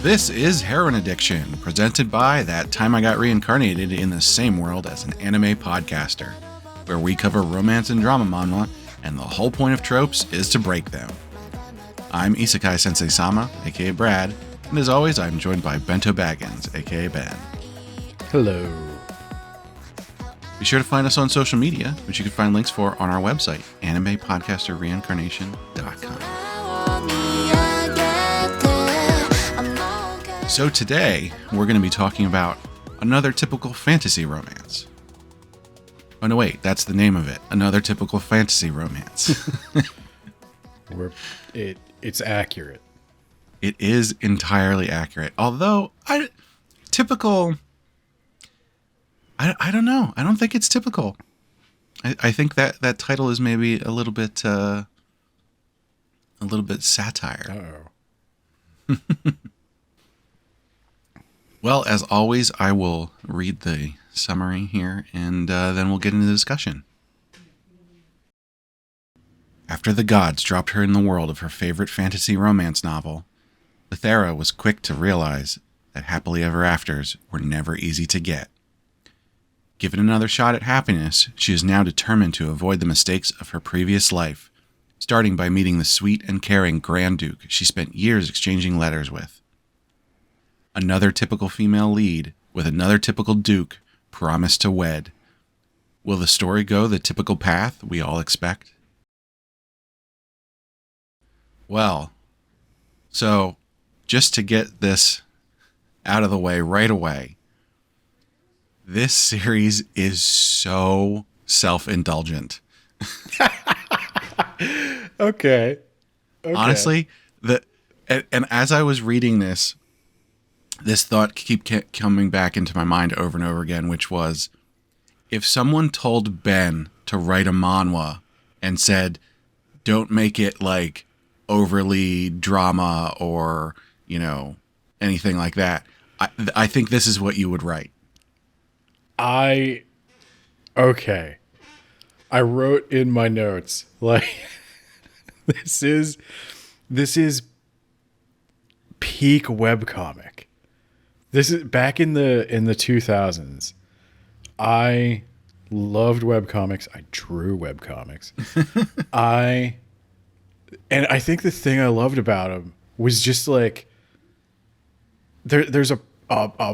This is Heroine Addiction, presented by That Time I Got Reincarnated in the Same World as an Anime Podcaster, where we cover romance and drama manhwa, and the whole point of tropes is to break them. I'm Isekai Sensei-Sama, aka Brad, and as always, I'm joined by Bento Baggins, aka Ben. Hello. Be sure to find us on social media, which you can find links for on our website, animepodcasterreincarnation.com. So today, we're going to be talking about another typical fantasy romance. Oh no, wait, that's the name of it. Another typical fantasy romance. It's accurate. It is entirely accurate. Although, I don't know. I don't think it's typical. I think that title is maybe a little bit satire. Uh-oh. Well, as always, I will read the summary here, and then we'll get into the discussion. After the gods dropped her in the world of her favorite fantasy romance novel, Lithera was quick to realize that happily ever afters were never easy to get. Given another shot at happiness, she is now determined to avoid the mistakes of her previous life, starting by meeting the sweet and caring Grand Duke she spent years exchanging letters with. Another typical female lead with another typical duke promised to wed. Will the story go the typical path we all expect? Well, so just to get this out of the way right away, this series is so self-indulgent. Okay. Honestly, and as I was reading this thought kept coming back into my mind over and over again, which was, if someone told Ben to write a manhwa and said, don't make it like overly drama or, anything like that, I think this is what you would write. Okay. I wrote in my notes, like, this is peak webcomic. This is back in the 2000s. I loved webcomics. I drew webcomics. I think the thing I loved about them was just like there's a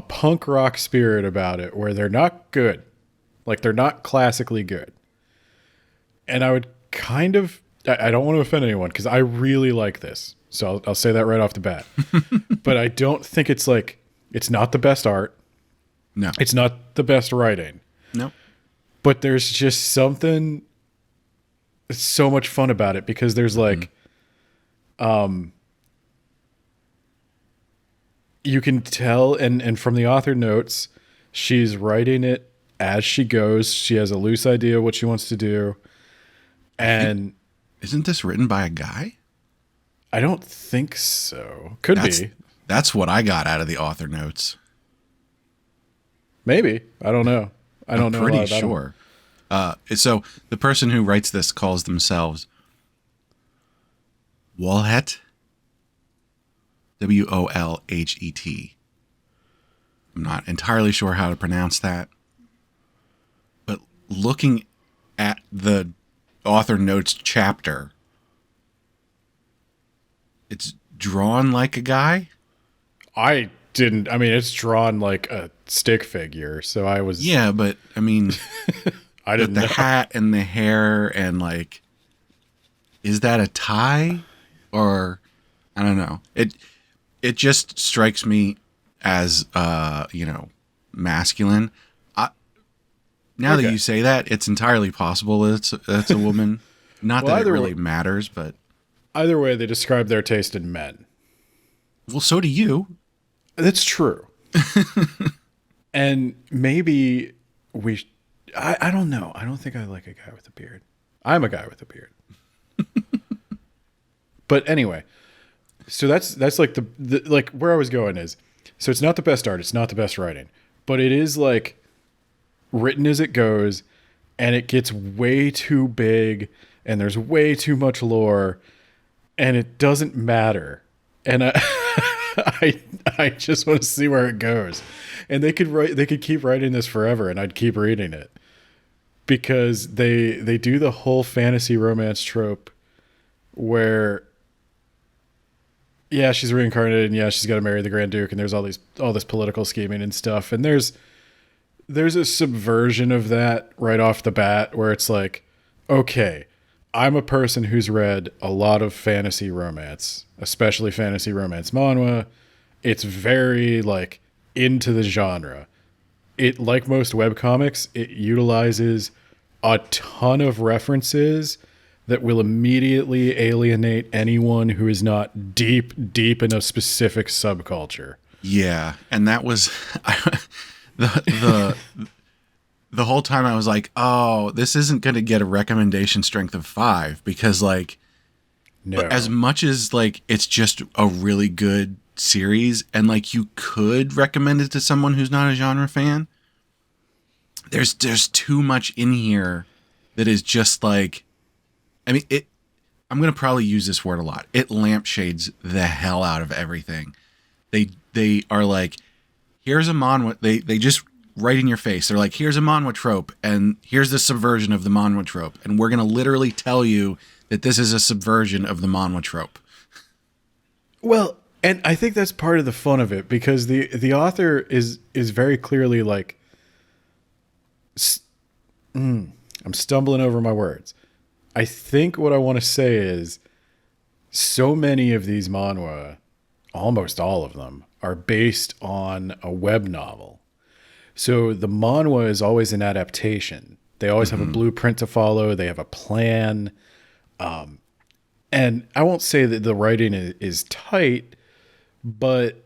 punk rock spirit about it where they're not good. Like, they're not classically good. And I would kind of, I don't want to offend anyone because I really like this. So I'll say that right off the bat. But I don't think it's like, it's not the best art. No. It's not the best writing. No. But there's just something, it's so much fun about it because there's like, you can tell, and from the author notes, she's writing it as she goes. She has a loose idea of what she wants to do. And isn't this written by a guy? I don't think so. Could be. That's what I got out of the author notes. Maybe. I don't know. I'm pretty sure. So the person who writes this calls themselves Wolhet. Wolhet. I'm not entirely sure how to pronounce that. But looking at the author notes chapter, it's drawn like a guy. It's drawn like a stick figure, so I was... Yeah, but, I mean, I didn't the know. hat and the hair and, like, is that a tie? Or, I don't know. It just strikes me as, masculine. Now that you say that, it's entirely possible that it's a woman. Not that it really matters, but... Either way, they describe their taste in men. Well, so do you. That's true. And maybe I don't know. I don't think I like a guy with a beard. I'm a guy with a beard. But anyway, so that's like the like where I was going is So it's not the best art, it's not the best writing, but it is like written as it goes, and it gets way too big, and there's way too much lore, and it doesn't matter. And I just want to see where it goes. And they could keep writing this forever, and I'd keep reading it, because they do the whole fantasy romance trope where, yeah, she's reincarnated, and yeah, she's got to marry the Grand Duke, and there's all this political scheming and stuff, and there's a subversion of that right off the bat where it's like, okay, I'm a person who's read a lot of fantasy romance, especially fantasy romance manhwa. It's very like into the genre. It, like most webcomics, it utilizes a ton of references that will immediately alienate anyone who is not deep in a specific subculture. Yeah, and that was the whole time I was like, oh, this isn't going to get a recommendation strength of 5, because like, no, as much as like it's just a really good series, and like you could recommend it to someone who's not a genre fan, there's too much in here that is just like, I mean, I'm going to probably use this word a lot. It lampshades the hell out of everything. They are like, here's a manhwa. They just right in your face. They're like, here's a manhwa trope, and here's the subversion of the manhwa trope, and we're going to literally tell you that this is a subversion of the manhwa trope. Well, and I think that's part of the fun of it, because the author is very clearly like, I'm stumbling over my words. I think what I want to say is, so many of these manhwa, almost all of them, are based on a web novel. So the manhwa is always an adaptation. They always have a blueprint to follow. They have a plan. And I won't say that the writing is tight, but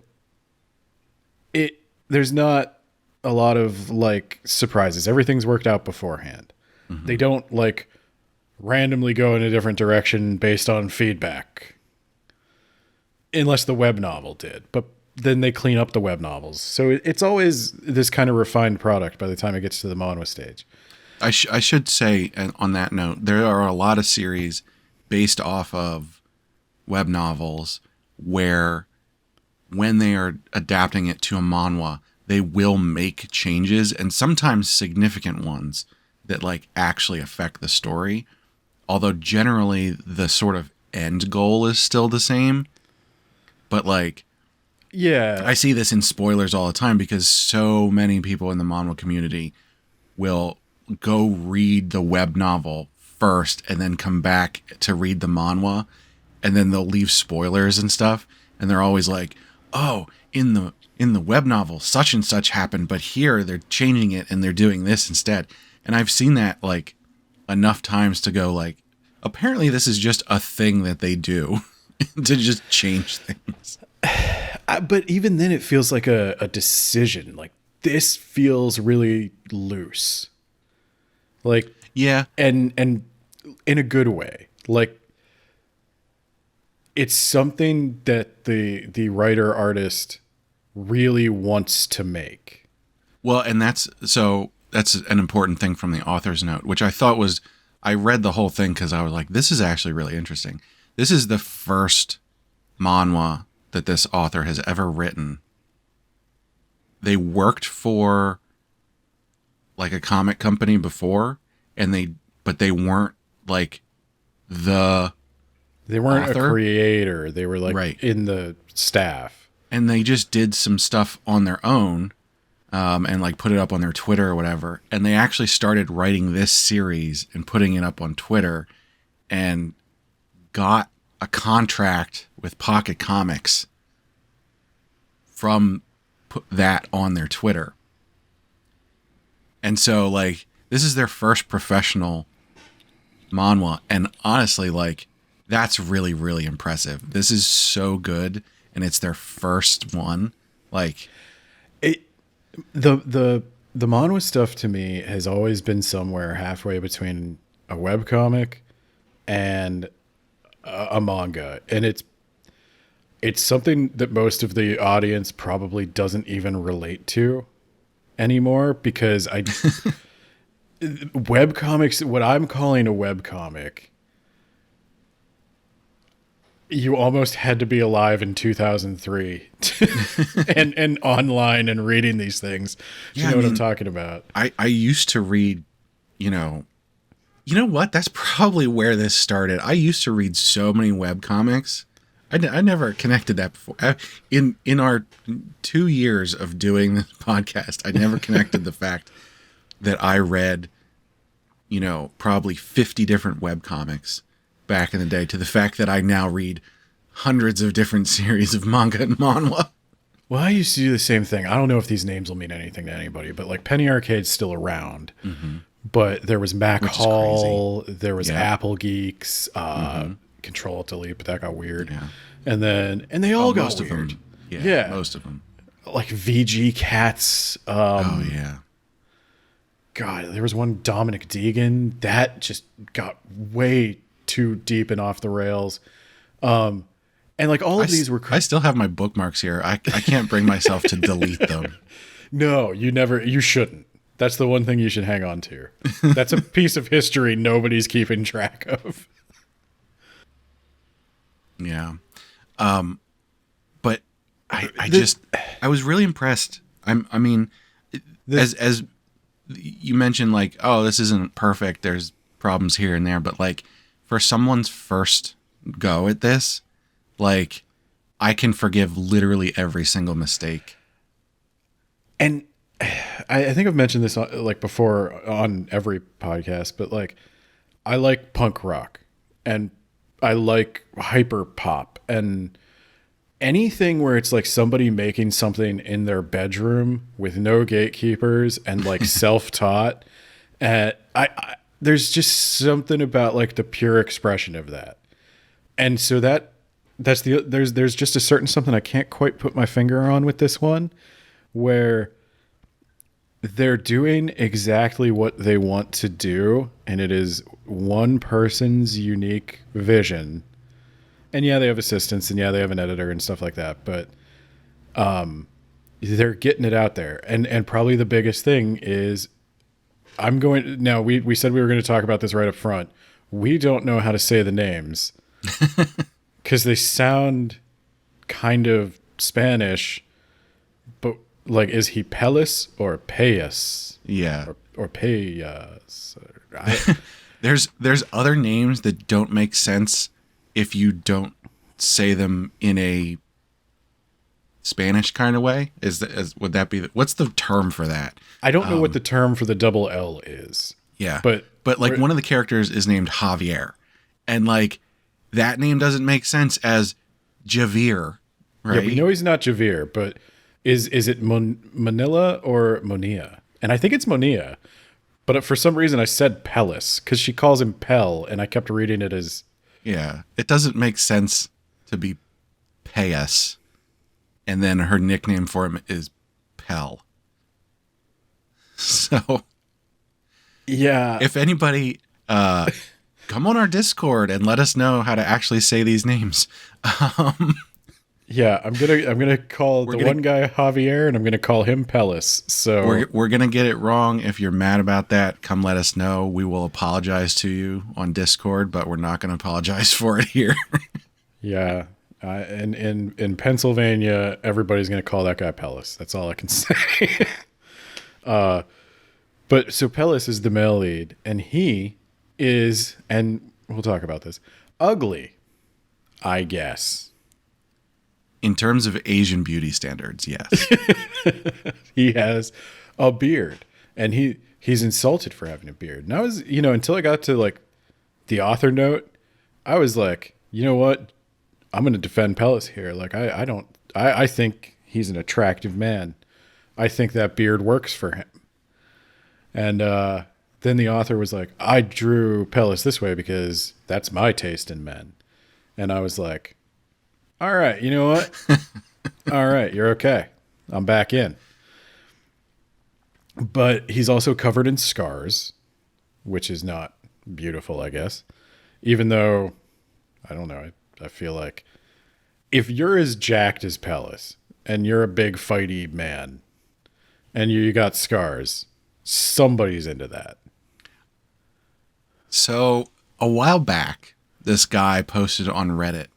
there's not a lot of like surprises. Everything's worked out beforehand. They don't like randomly go in a different direction based on feedback, unless the web novel did, but then they clean up the web novels. So it's always this kind of refined product by the time it gets to the manhwa stage. I should say, on that note, there are a lot of series based off of web novels where when they are adapting it to a manhwa, they will make changes, and sometimes significant ones that like actually affect the story. Although generally the sort of end goal is still the same. But like, yeah, I see this in spoilers all the time, because so many people in the manhwa community will go read the web novel first and then come back to read the manhwa, and then they'll leave spoilers and stuff, and they're always like, oh, in the web novel such and such happened, but here they're changing it and they're doing this instead. And I've seen that like enough times to go like, apparently this is just a thing that they do to just change things. But even then it feels like a decision. Like, this feels really loose. Like, yeah. And in a good way. Like, it's something that the writer artist really wants to make. Well, and that's an important thing from the author's note, which I thought was, I read the whole thing because I was like, this is actually really interesting. This is the first manhwa that this author has ever written. They worked for like a comic company before, but they weren't like they weren't author. A creator. They were like right in the staff. And they just did some stuff on their own, and like put it up on their Twitter or whatever. And they actually started writing this series and putting it up on Twitter, and got a contract with Pocket Comics from that on their Twitter. And so like, this is their first professional manhwa. And honestly, like, that's really, really impressive. This is so good. And it's their first one. Like, the manhwa stuff to me has always been somewhere halfway between a webcomic and a manga. And it's something that most of the audience probably doesn't even relate to anymore, because webcomics, what I'm calling a webcomic, you almost had to be alive in 2003 and online and reading these things. Do you know what I'm talking about? I used to read, you know what? That's probably where this started. I used to read so many webcomics. I never connected that before. In our 2 years of doing this podcast, I never connected the fact that I read, probably 50 different webcomics back in the day to the fact that I now read hundreds of different series of manga and manhwa. Well, I used to do the same thing. I don't know if these names will mean anything to anybody, but like Penny Arcade's still around. Mm-hmm. But there was Mac Which is Hall, crazy. there was Yeah. Apple Geeks, Control Delete, but that got weird. Yeah. And they all got most weird. of them. Yeah. Most of them. Like VG Cats. Oh yeah. God, there was one Dominic Deegan that just got way too deep and off the rails. And like all of these were. I still have my bookmarks here. I can't bring myself to delete them. No, you shouldn't. That's the one thing you should hang on to. That's a piece of history nobody's keeping track of. Yeah. But I was really impressed. As you mentioned, like, oh, this isn't perfect. There's problems here and there, but like for someone's first go at this, like I can forgive literally every single mistake. And I think I've mentioned this like before on every podcast, but like I like punk rock and I like hyper pop and anything where it's like somebody making something in their bedroom with no gatekeepers and like self-taught. And I there's just something about like the pure expression of that. And so there's just a certain something I can't quite put my finger on with this one, where they're doing exactly what they want to do, and it is one person's unique vision. And yeah, they have assistants, and yeah, they have an editor and stuff like that, but they're getting it out there. And probably the biggest thing is we said we were going to talk about this right up front. We don't know how to say the names because they sound kind of Spanish, but like, is he Pellis or Payas? Yeah. Or Payas? There's other names that don't make sense if you don't say them in a Spanish kind of way. Would that be what's the term for that? I don't know what the term for the double L is. Yeah. But like one of the characters is named Javier, and like that name doesn't make sense as Javier, right? Yeah, we know he's not Javier, but is it Manila or Monia? And I think it's Monia, but for some reason I said Pellis because she calls him Pell, and I kept reading it as. Yeah, it doesn't make sense to be Payas, and then her nickname for him is Pell. So, yeah, if anybody, come on our Discord and let us know how to actually say these names. Yeah, I'm gonna call one guy Javier, and I'm gonna call him Pellis. So we're gonna get it wrong. If you're mad about that, come let us know. We will apologize to you on Discord, but we're not gonna apologize for it here. Yeah, in Pennsylvania, everybody's gonna call that guy Pellis. That's all I can say. But so Pellis is the male lead, and he is, and we'll talk about this, ugly, I guess. In terms of Asian beauty standards, yes. He has a beard, and he's insulted for having a beard. And I was, until I got to like the author note, I was like, you know what? I'm going to defend Pellis here. Like, I think he's an attractive man. I think that beard works for him. And then the author was like, I drew Pellis this way because that's my taste in men. And I was like, all right, you know what? All right, you're okay. I'm back in. But he's also covered in scars, which is not beautiful, I guess. Even though, I don't know, I feel like if you're as jacked as Pellis and you're a big fighty man and you got scars, somebody's into that. So a while back, this guy posted on Reddit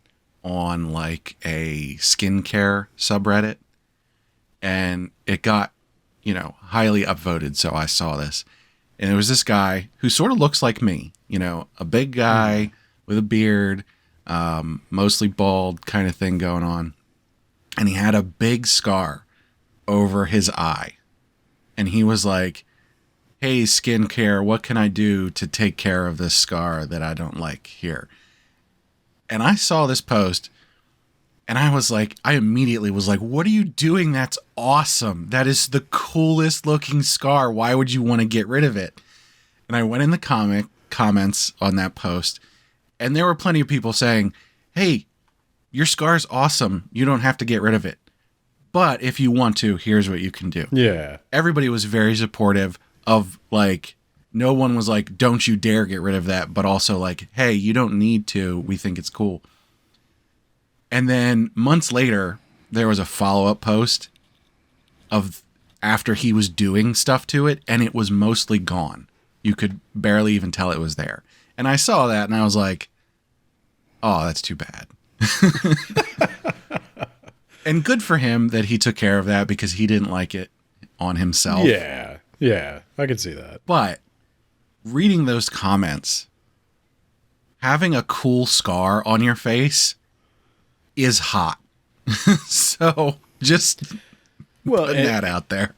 on like a skincare subreddit, and it got, highly upvoted. So I saw this, and it was this guy who sort of looks like me, a big guy with a beard, mostly bald kind of thing going on. And he had a big scar over his eye. And he was like, hey, skincare, what can I do to take care of this scar that I don't like here? And I saw this post, and I immediately was like, what are you doing? That's awesome. That is the coolest looking scar. Why would you want to get rid of it? And I went in the comments on that post, and there were plenty of people saying, hey, your scar's awesome. You don't have to get rid of it. But if you want to, here's what you can do. Yeah. Everybody was very supportive of, like, no one was like, don't you dare get rid of that. But also like, hey, you don't need to. We think it's cool. And then months later, there was a follow-up post of after he was doing stuff to it, and it was mostly gone. You could barely even tell it was there. And I saw that, and I was like, oh, that's too bad. And good for him that he took care of that, because he didn't like it on himself. Yeah, I could see that. But reading those comments, having a cool scar on your face is hot. So just putting that out there.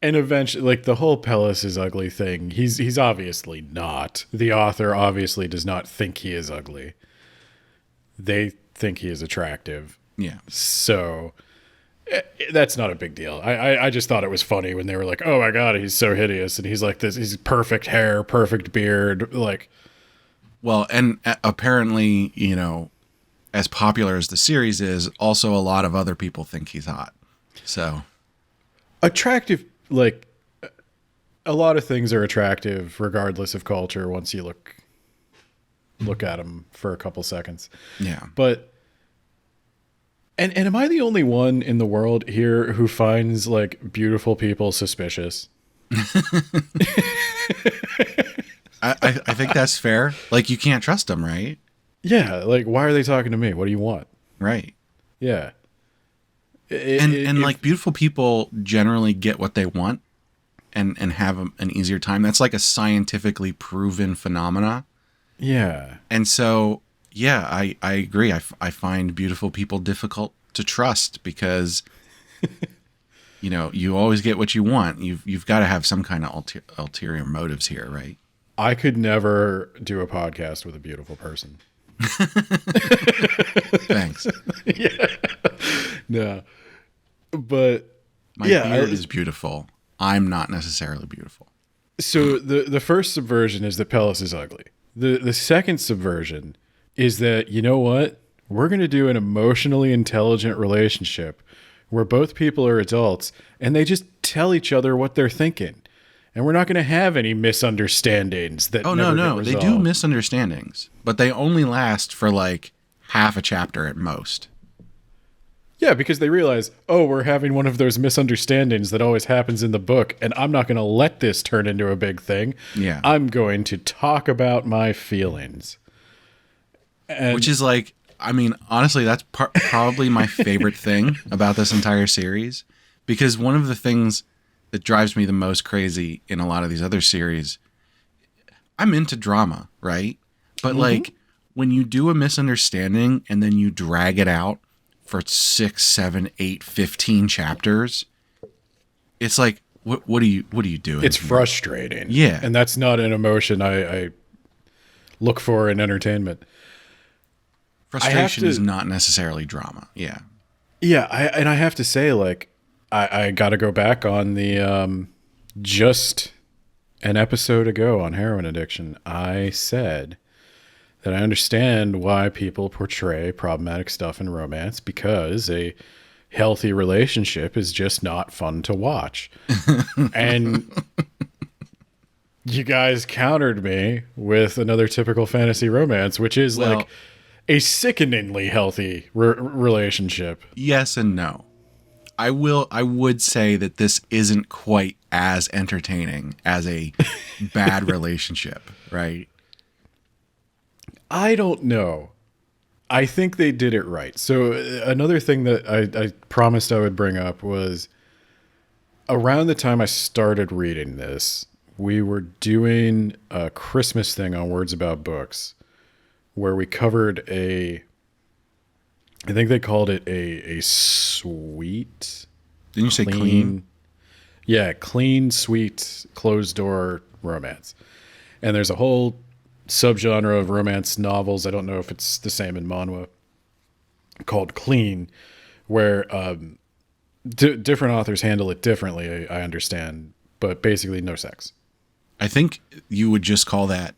And eventually, like, the whole Pellis is ugly thing, he's obviously not. The author obviously does not think he is ugly. They think he is attractive. Yeah. So that's not a big deal. I just thought it was funny when they were like, oh my God, he's so hideous. And he's like this, he's perfect hair, perfect beard. Like, well, and apparently, as popular as the series is, also a lot of other people think he's hot. So attractive, like, a lot of things are attractive regardless of culture once you look at them for a couple seconds. Yeah. But and am I the only one in the world here who finds, like, beautiful people suspicious? I think that's fair. Like, you can't trust them, right? Yeah, like, why are they talking to me? What do you want? Right. Yeah. Like, beautiful people generally get what they want and have an easier time. That's like a scientifically proven phenomena. Yeah. And so, yeah, I agree. I find beautiful people difficult to trust because, you always get what you want. You've got to have some kind of ulterior motives here, right? I could never do a podcast with a beautiful person. Thanks. Yeah. No. But my beard is beautiful. I'm not necessarily beautiful. So the first subversion is that Pellis is ugly. The second subversion is that, you know what? We're going to do an emotionally intelligent relationship where both people are adults and they just tell each other what they're thinking. And we're not going to have any misunderstandings that no. They do misunderstandings, but they only last for like half a chapter at most. Yeah, because they realize, oh, we're having one of those misunderstandings that always happens in the book, and I'm not going to let this turn into a big thing. Yeah. I'm going to talk about my feelings. Which is like, I mean, honestly, that's probably my favorite thing about this entire series, because one of the things that drives me the most crazy in a lot of these other series, I'm into drama, right? But like, when you do a misunderstanding and then you drag it out for 6, 7, 8, 15 chapters, it's like, what are you doing? It's frustrating. Yeah. And that's not an emotion I look for in entertainment. Frustration is not necessarily drama. Yeah. Yeah. I have to say, like, I got to go back on the, just an episode ago on Heroine Addiction, I said that I understand why people portray problematic stuff in romance, because a healthy relationship is just not fun to watch. And you guys countered me with another typical fantasy romance, which is like a sickeningly healthy relationship. Yes and no. I would say that this isn't quite as entertaining as a bad relationship, right? I don't know. I think they did it right. So another thing that I promised I would bring up was around the time I started reading this, we were doing a Christmas thing on Words About Books where we covered I think they called it a sweet. Didn't you say clean? Yeah, clean, sweet, closed door romance. And there's a whole subgenre of romance novels. I don't know if it's the same in manhwa, called clean, where different authors handle it differently, I understand, but basically no sex. I think you would just call that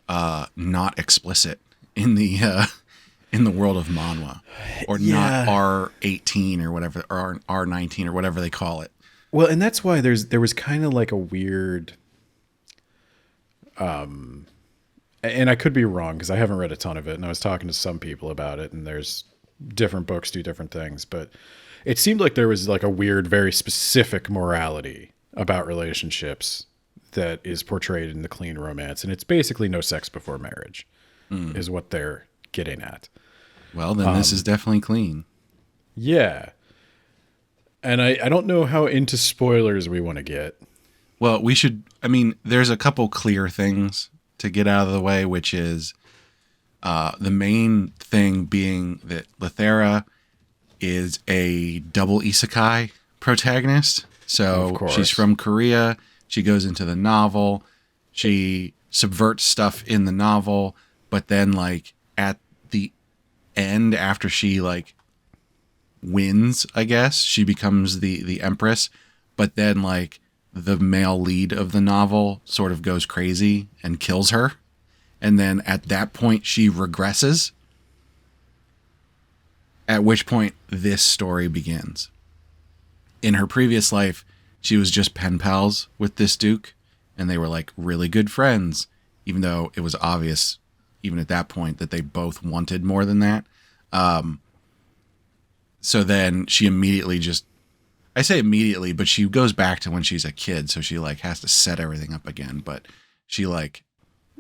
not explicit in the world of manhwa, or not R18 or whatever, or R19 or whatever they call it. Well, and that's why there was kind of like a weird, and I could be wrong because I haven't read a ton of it, and I was talking to some people about it, and there's different books do different things, but it seemed like there was like a weird, very specific morality about relationships that is portrayed in the clean romance, and it's basically no sex before marriage is what they're getting at. Well, then this is definitely clean. Yeah. And I don't know how into spoilers we want to get. Well, we should, I mean, there's a couple clear things to get out of the way, which is the main thing being that Lethera is a double Isekai protagonist. So she's from Korea. She goes into the novel. She subverts stuff in the novel, but then like at the end, after she like wins, I guess, she becomes the empress, but then like the male lead of the novel sort of goes crazy and kills her. And then at that point she regresses, at which point this story begins. In her previous life, she was just pen pals with this duke, and they were like really good friends, even though it was obvious even at that point that they both wanted more than that. So then she immediately I say immediately, but she goes back to when she's a kid. So she like has to set everything up again. But she like,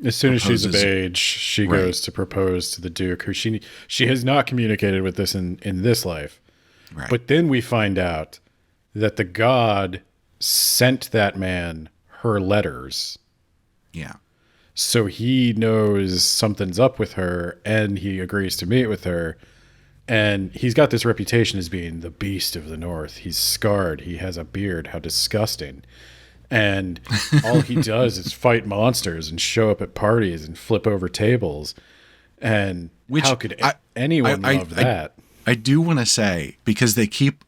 as soon as she's of age, she goes to propose to the Duke, who she has not communicated with this in this life. Right. But then we find out that the god sent that man her letters. Yeah. So he knows something's up with her, and he agrees to meet with her. And he's got this reputation as being the beast of the North. He's scarred. He has a beard. How disgusting. And all he does is fight monsters and show up at parties and flip over tables. And how could anyone love that? I do want to say, because they keep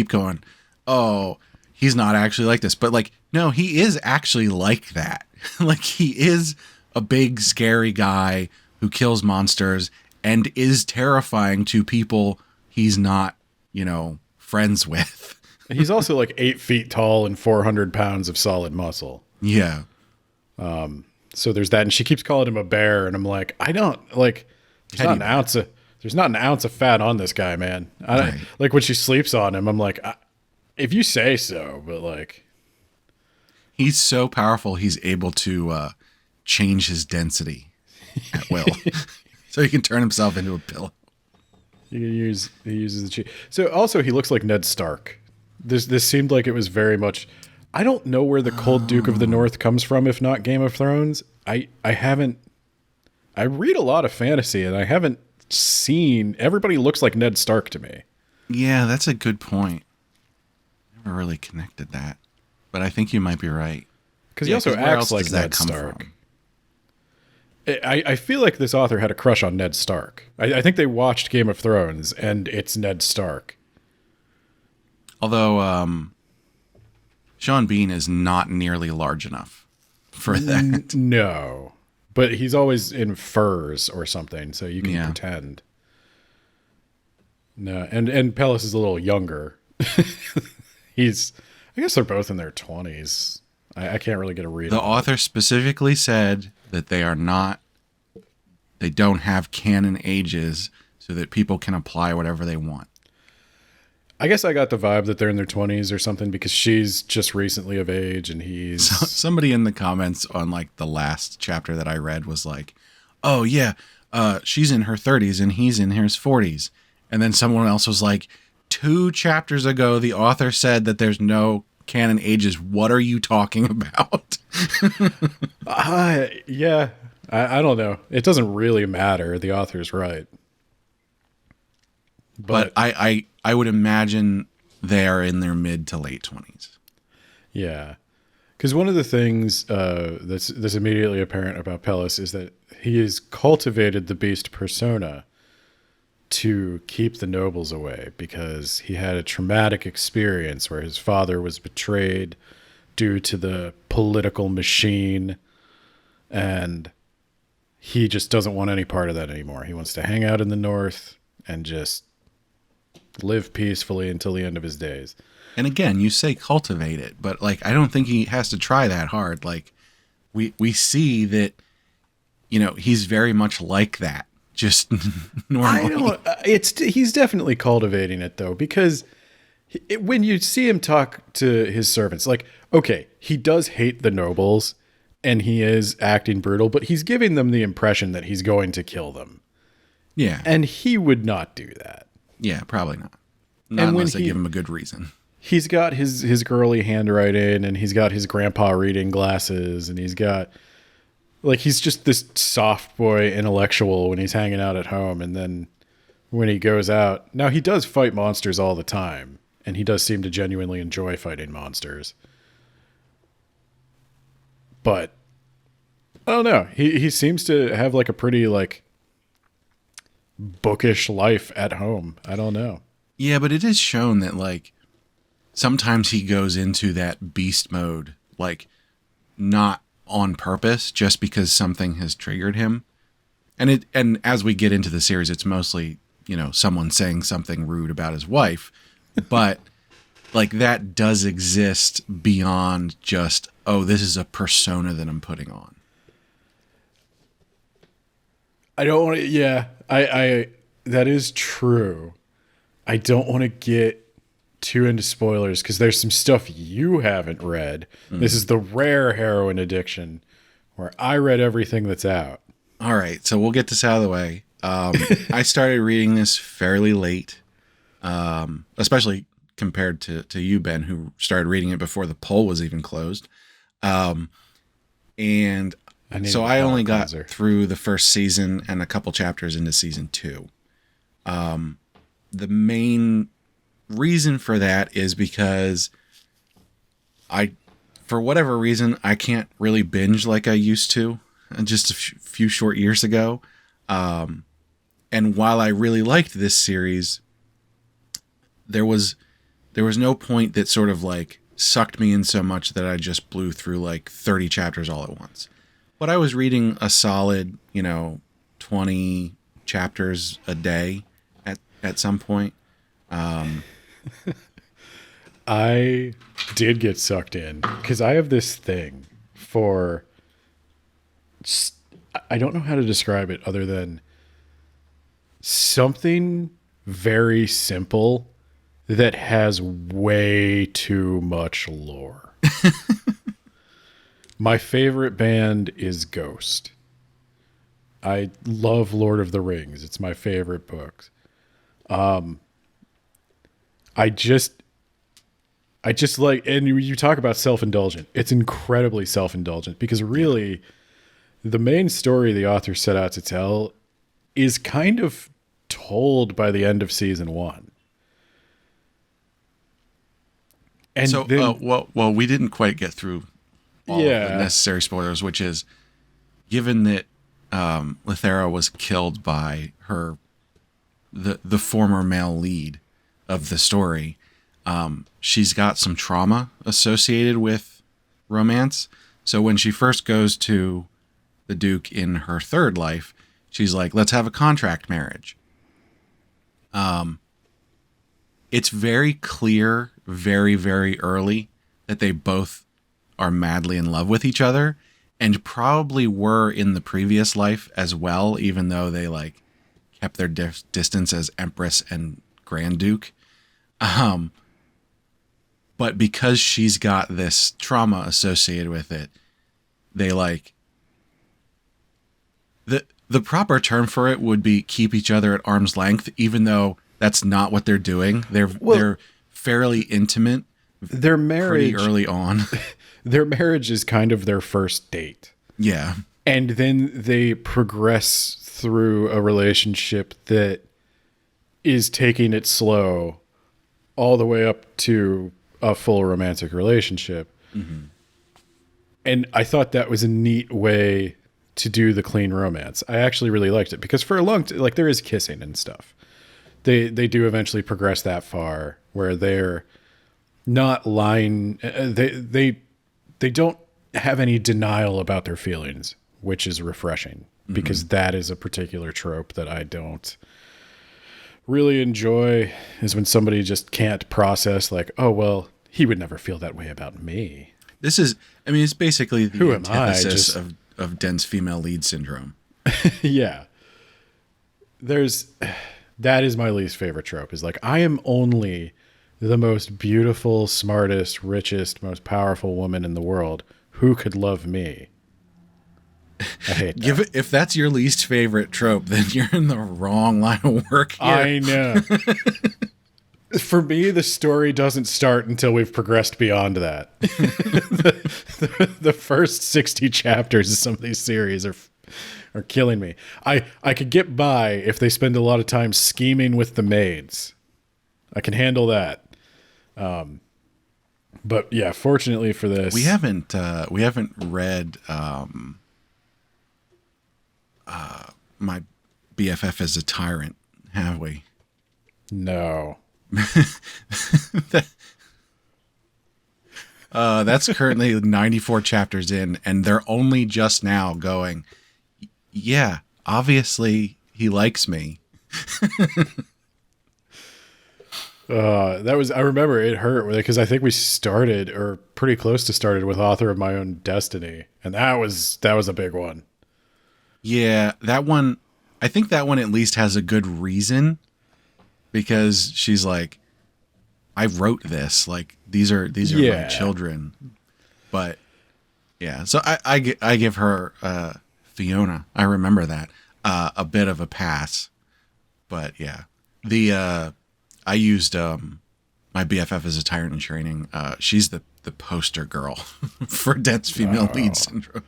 going, oh, he's not actually like this. But like, no, he is actually like that. Like, he is a big, scary guy who kills monsters and is terrifying to people he's not, friends with. He's also like 8 feet tall and 400 pounds of solid muscle. Yeah. So there's that. And she keeps calling him a bear. And I'm like, I don't like, there's not an ounce of fat on this guy, man. Right. Like when she sleeps on him, I'm like, if you say so, but like. He's so powerful, he's able to change his density at will. So he can turn himself into a pillow. He uses the cheat. So also he looks like Ned Stark. This seemed like it was very much. I don't know where the Cold Duke of the North comes from, if not Game of Thrones. I read a lot of fantasy, and I haven't seen. Everybody looks like Ned Stark to me. Yeah, that's a good point. Never really connected that, but I think you might be right. Because he also acts like Ned Stark. I feel like this author had a crush on Ned Stark. I think they watched Game of Thrones, and it's Ned Stark. Although Sean Bean is not nearly large enough for that. No. But he's always in furs or something, so you can pretend. No, and Pellis is a little younger. I guess they're both in their 20s. I can't really get a read. The author specifically said that they are not they don't have canon ages so that people can apply whatever they want. I guess I got the vibe that they're in their 20s or something because she's just recently of age and he's... Somebody in the comments on like the last chapter that I read was like, oh yeah, she's in her 30s and he's in his 40s. And then someone else was like, 2 chapters ago, the author said that there's no canon ages. What are you talking about? Yeah, I don't know. It doesn't really matter. The author's right. But I would imagine they are in their mid to late 20s. Yeah. Because one of the things that's immediately apparent about Pellis is that he has cultivated the beast persona to keep the nobles away because he had a traumatic experience where his father was betrayed due to the political machine, and he just doesn't want any part of that anymore. He wants to hang out in the north and just live peacefully until the end of his days. And again, you say cultivate it, but like I don't think he has to try that hard. Like we see that, you know, he's very much like that. Just normally. He's definitely cultivating it though, because when you see him talk to his servants, like, okay, he does hate the nobles and he is acting brutal, but he's giving them the impression that he's going to kill them. Yeah. And he would not do that. Yeah, probably not. Not unless they give him a good reason. He's got his girly handwriting and he's got his grandpa reading glasses and he's got, like, he's just this soft boy intellectual when he's hanging out at home. And then when he goes out, now he does fight monsters all the time. And he does seem to genuinely enjoy fighting monsters. But I don't know. He seems to have like a pretty like bookish life at home. I don't know. Yeah, but it is shown that like sometimes he goes into that beast mode, like not on purpose, just because something has triggered him. And as we get into the series, it's mostly, you know, someone saying something rude about his wife, but like that does exist beyond just, oh, this is a persona that I'm putting on. I don't want to, yeah, I that is true. I don't want to get too into spoilers because there's some stuff you haven't read. This is the rare Heroine Addiction where I read everything that's out. All right, so we'll get this out of the way. I started reading this fairly late, especially compared to you, Ben, who started reading it before the poll was even closed. And so I only got through the first season and a couple chapters into season 2. The main reason for that is because for whatever reason, I can't really binge like I used to just a few short years ago. And while I really liked this series, there was no point that sort of like sucked me in so much that I just blew through like 30 chapters all at once. But I was reading a solid, 20 chapters a day at some point. I did get sucked in because I have this thing for, I don't know how to describe it other than something very simple that has way too much lore. My favorite band is Ghost. I love Lord of the Rings. It's my favorite book. I just like, and you talk about self-indulgent. It's incredibly self-indulgent because really the main story the author set out to tell is kind of told by the end of season 1. And so, then, well, we didn't quite get through all of the necessary spoilers, which is given that Lithera was killed by the former male lead of the story, she's got some trauma associated with romance. So when she first goes to the Duke in her third life, she's like, let's have a contract marriage. It's very clear, very, very early that they both are madly in love with each other. and probably were in the previous life as well, even though they like kept their distance as Empress and Grand Duke. But because she's got this trauma associated with it, they like the proper term for it would be keep each other at arm's length, even though that's not what they're doing. They're fairly intimate. Their marriage pretty early on. Their marriage is kind of their first date. Yeah. And then they progress through a relationship that is taking it slow all the way up to a full romantic relationship. Mm-hmm. And I thought that was a neat way to do the clean romance. I actually really liked it because for a long time, like there is kissing and stuff. They do eventually progress that far where they're not lying. They don't have any denial about their feelings, which is refreshing because that is a particular trope that I don't really enjoy, is when somebody just can't process like, oh, well, he would never feel that way about me. This is, I mean, it's basically the Who am antithesis of dense female lead syndrome. Yeah. That is my least favorite trope, is like, I am only the most beautiful, smartest, richest, most powerful woman in the world. Who could love me? I hate that. If that's your least favorite trope, then you're in the wrong line of work here. I know. For me, the story doesn't start until we've progressed beyond that. The first 60 chapters of some of these series are killing me. I could get by if they spend a lot of time scheming with the maids. I can handle that. But yeah, fortunately for this, we haven't read My BFF is a Tyrant, have we? No. That's currently 94 chapters in, and they're only just now going, yeah, obviously he likes me. I remember it hurt because I think we started, or pretty close to started, with Author of My Own Destiny, and that was a big one. Yeah, that one, I think that one at least has a good reason, because she's like, I wrote this, like these are my children. But yeah, so I give her Fiona, I remember that, a bit of a pass. But yeah, I used My BFF is a Tyrant in Training. She's the poster girl for dense female lead syndrome.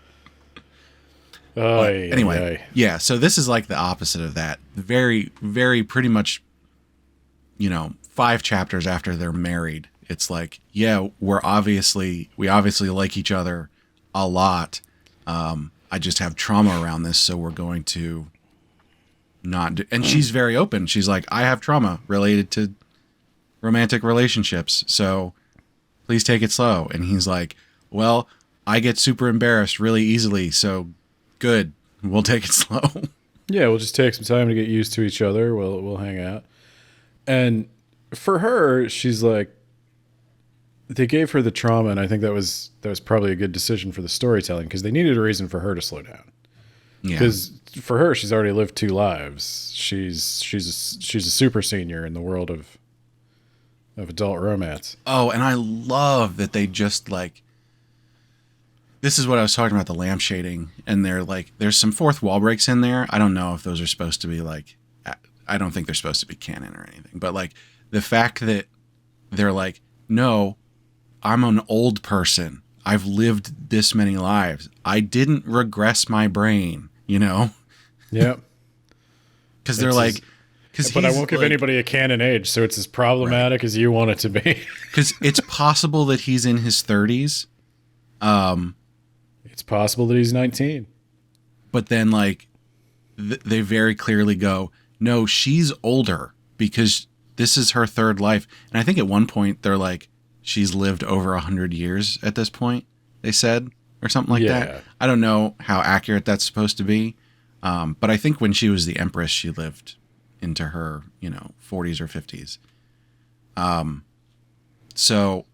Anyway, yeah, so this is like the opposite of that. Very, very pretty much, 5 chapters after they're married, it's like, yeah, we obviously like each other a lot. I just have trauma around this, so we're going to not do. And she's very open. She's like, I have trauma related to romantic relationships, so please take it slow. And he's like, well, I get super embarrassed really easily, so good, we'll take it slow. Yeah, we'll just take some time to get used to each other. We'll hang out. And for her, she's like, they gave her the trauma, and I think that was probably a good decision for the storytelling, because they needed a reason for her to slow down. Yeah. Because for her, she's already lived 2 lives. She's a super senior in the world of adult romance. Oh, and I love that they just like, this is what I was talking about, the lampshading, and they're like, there's some fourth wall breaks in there. I don't know if those are supposed to be like, I don't think they're supposed to be canon or anything, but like the fact that they're like, no, I'm an old person. I've lived this many lives. I didn't regress my brain, Yep. Because they're like, but I won't give anybody a canon age, so it's as problematic as you want it to be. Because it's possible that he's in his 30s. It's possible that he's 19. But then, like, they very clearly go, no, she's older because this is her 3rd life. And I think at one point they're like, she's lived over 100 years at this point, they said, or something like that. I don't know how accurate that's supposed to be. But I think when she was the Empress, she lived into her, 40s or 50s. So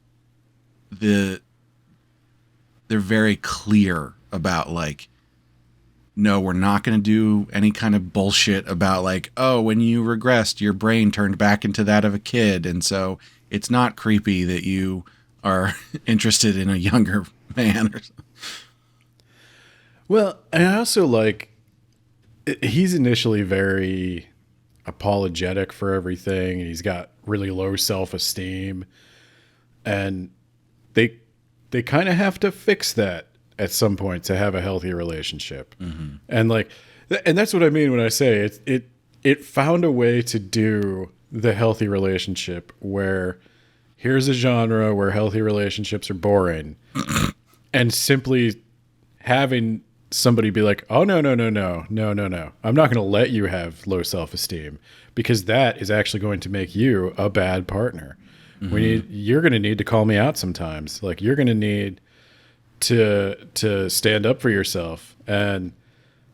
they're very clear about like, no, we're not going to do any kind of bullshit about like, oh, when you regressed, your brain turned back into that of a kid. And so it's not creepy that you are interested in a younger man or something. Well, and I also like, he's initially very apologetic for everything, and he's got really low self-esteem, and they kind of have to fix that at some point to have a healthy relationship. Mm-hmm. And like, and that's what I mean when I say it found a way to do the healthy relationship where here's a genre where healthy relationships are boring and simply having somebody be like, oh, no. I'm not going to let you have low self-esteem because that is actually going to make you a bad partner. Mm-hmm. You're going to need to call me out sometimes. Like you're going to need to stand up for yourself. And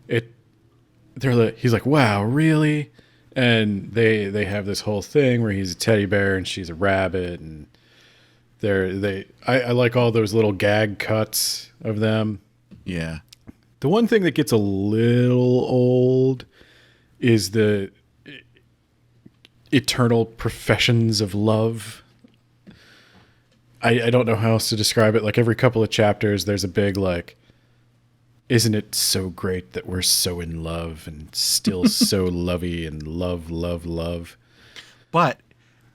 he's like, wow, really? And they have this whole thing where he's a teddy bear and she's a rabbit. And I like all those little gag cuts of them. Yeah. The one thing that gets a little old is the eternal professions of love. I don't know how else to describe it. Like every couple of chapters, there's a big like, isn't it so great that we're so in love and still so lovey and love. But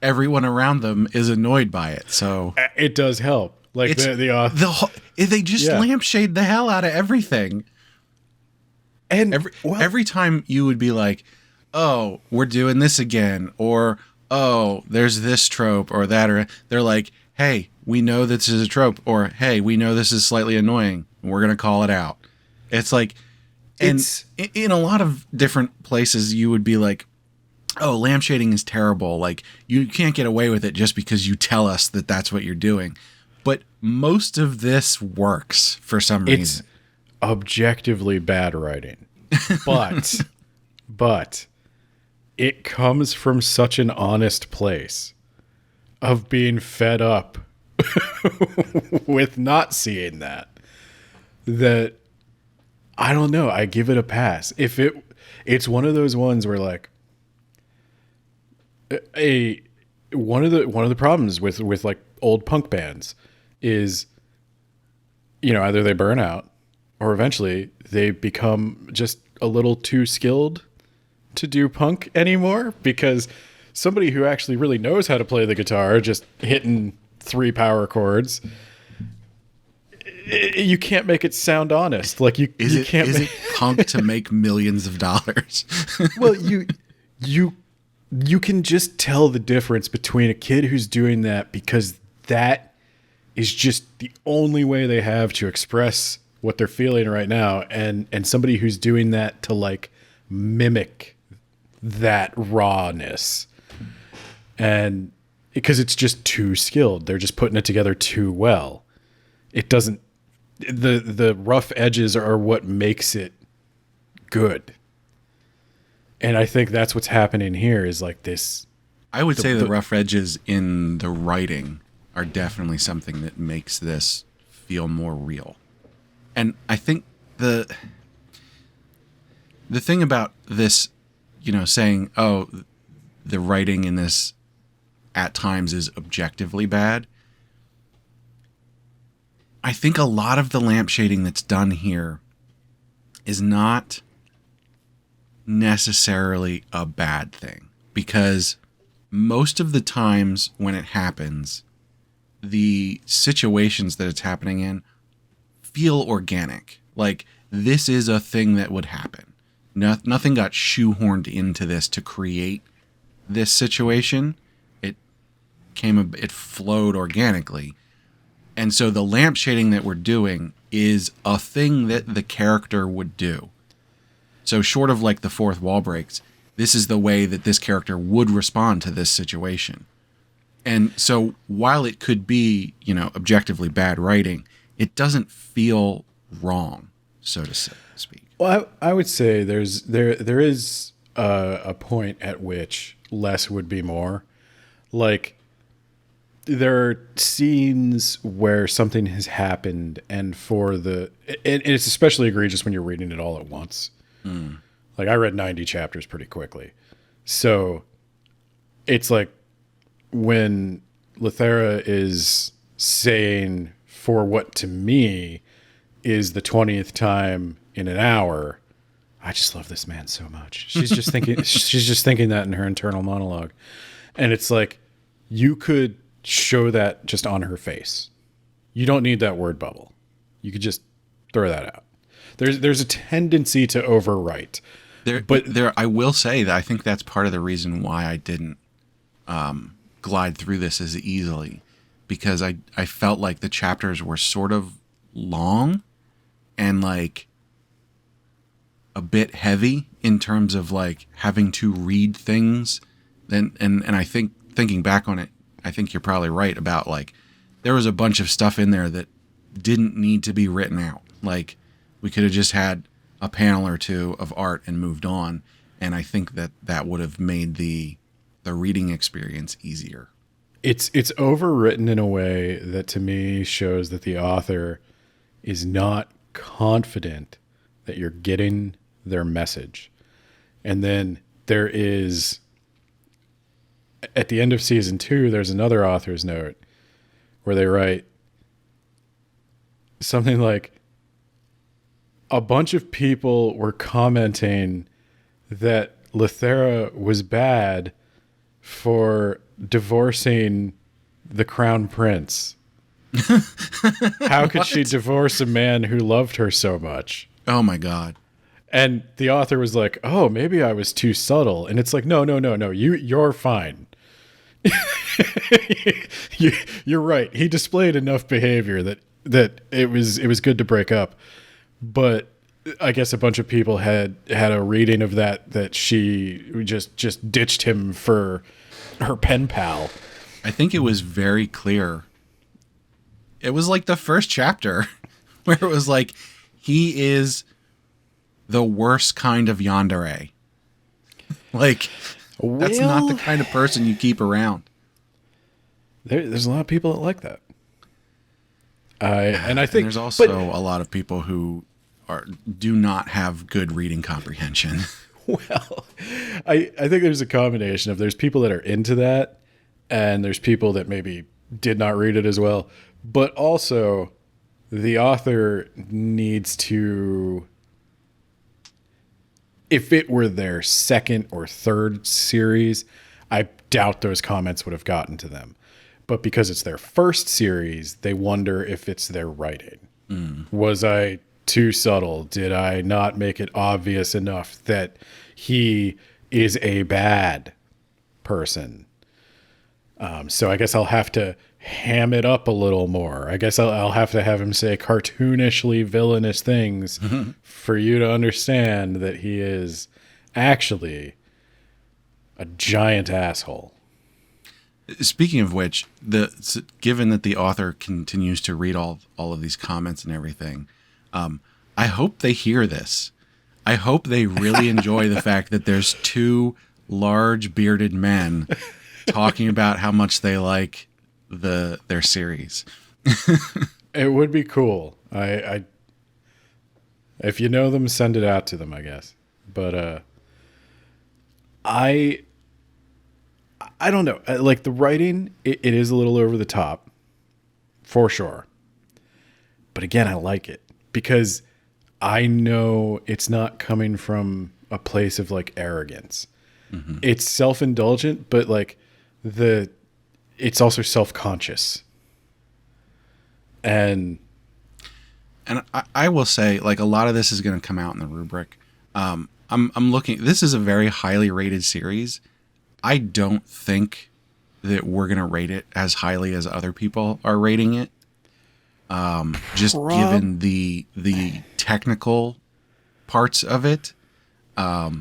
everyone around them is annoyed by it. So it does help. Like they just lampshade the hell out of everything. And every time you would be like, oh, we're doing this again, or oh, there's this trope or that, or they're like, hey, we know this is a trope, or hey, we know this is slightly annoying, and we're going to call it out. It's like, and in a lot of different places, you would be like, oh, lampshading is terrible. Like, you can't get away with it just because you tell us that that's what you're doing. But most of this works for some reason. It's objectively bad writing. But it comes from such an honest place of being fed up with not seeing that I don't know, I give it a pass. If it's one of those ones where like one of the problems with like old punk bands is, you know, either they burn out or eventually they become just a little too skilled to do punk anymore because somebody who actually really knows how to play the guitar, just hitting 3 power chords, you can't make it sound honest. Like you can't. Is it punk to make millions of dollars? Well, you can just tell the difference between a kid who's doing that because that is just the only way they have to express what they're feeling right now, and somebody who's doing that to like mimic that rawness. And because it's just too skilled, they're just putting it together too well. It doesn't, the rough edges are what makes it good. And I think that's what's happening here is like this. I would say the rough edges in the writing are definitely something that makes this feel more real. And I think the thing about this, you know, saying, oh, the writing in this at times is objectively bad. I think a lot of the lampshading that's done here is not necessarily a bad thing, because most of the times when it happens, the situations that it's happening in feel organic. Like this is a thing that would happen. Nothing got shoehorned into this to create this situation. It flowed organically. And so the lampshading that we're doing is a thing that the character would do. So short of like the fourth wall breaks, this is the way that this character would respond to this situation. And so while it could be, you know, objectively bad writing, it doesn't feel wrong, so to speak. Well, I would say there is a point at which less would be more. Like there are scenes where something has happened, and it's especially egregious when you're reading it all at once. Like I read 90 chapters pretty quickly. So it's like when Lithera is saying for what to me is the 20th time in an hour, I just love this man so much. She's just thinking that in her internal monologue. And it's like, you could show that just on her face. You don't need that word bubble. You could just throw that out. There's a tendency to overwrite. I will say that I think that's part of the reason why I didn't glide through this as easily, because I felt like the chapters were sort of long and like a bit heavy in terms of like having to read things. And I think thinking back on it, I think you're probably right about like there was a bunch of stuff in there that didn't need to be written out. Like we could have just had a panel or two of art and moved on. And I think that would have made the reading experience easier. It's overwritten in a way that to me shows that the author is not confident that you're getting their message. And then there is, at the end of season 2, there's another author's note where they write something like, a bunch of people were commenting that Lithera was bad for divorcing the crown prince. How could she divorce a man who loved her so much? Oh my God. And the author was like, oh, maybe I was too subtle. And it's like, no, you're fine. You're right. He displayed enough behavior that it was good to break up. But I guess a bunch of people had a reading of that she just ditched him for her pen pal. I think it was very clear. It was like the first chapter where it was like, he is the worst kind of yandere. Like, that's not the kind of person you keep around. There's a lot of people that like that. I think there's also a lot of people who do not have good reading comprehension. Well, I think there's a combination of, there's people that are into that, and there's people that maybe did not read it as well. But also, the author needs to, if it were their second or third series, I doubt those comments would have gotten to them. But because it's their first series, they wonder if it's their writing. Was I too subtle? Did I not make it obvious enough that he is a bad person? So I guess I'll have to ham it up a little more. I guess I'll have to have him say cartoonishly villainous things for you to understand that he is actually a giant asshole. Speaking of which, given that the author continues to read all of these comments and everything, I hope they hear this. I hope they really enjoy the fact that there's two large bearded men talking about how much they like their series. It would be cool. I if you know them, send it out to them, I guess. But I don't know. Like the writing, it is a little over the top, for sure. But again, I like it because I know it's not coming from a place of like arrogance. Mm-hmm. It's self-indulgent, but like it's also self-conscious. And I will say, like, a lot of this is going to come out in the rubric. I'm looking. This is a very highly rated series. I don't think that we're going to rate it as highly as other people are rating it. Given the technical parts of it. I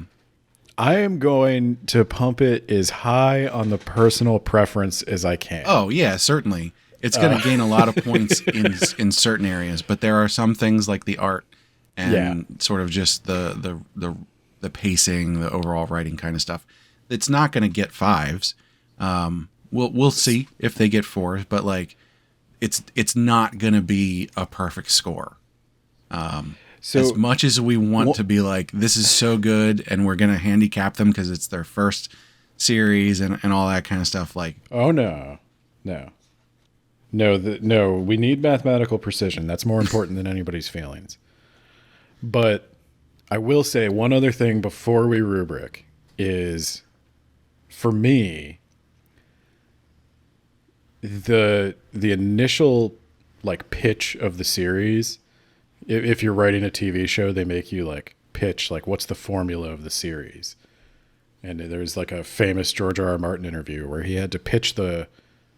am going to pump it as high on the personal preference as I can. Oh yeah, certainly. It's going to gain a lot of points in certain areas, but there are some things like the art and sort of just the pacing, the overall writing kind of stuff. It's not going to get 5s, we'll see if they get 4, but like it's not gonna be a perfect score. So As much as we want to be like, this is so good, and we're gonna handicap them because it's their first series and all that kind of stuff. Like, oh no. We need mathematical precision. That's more important than anybody's feelings. But I will say one other thing before we rubric is, for me, the initial like pitch of the series. If you're writing a TV show, they make you like pitch like what's the formula of the series. And there's like a famous George R. R. Martin interview where he had to pitch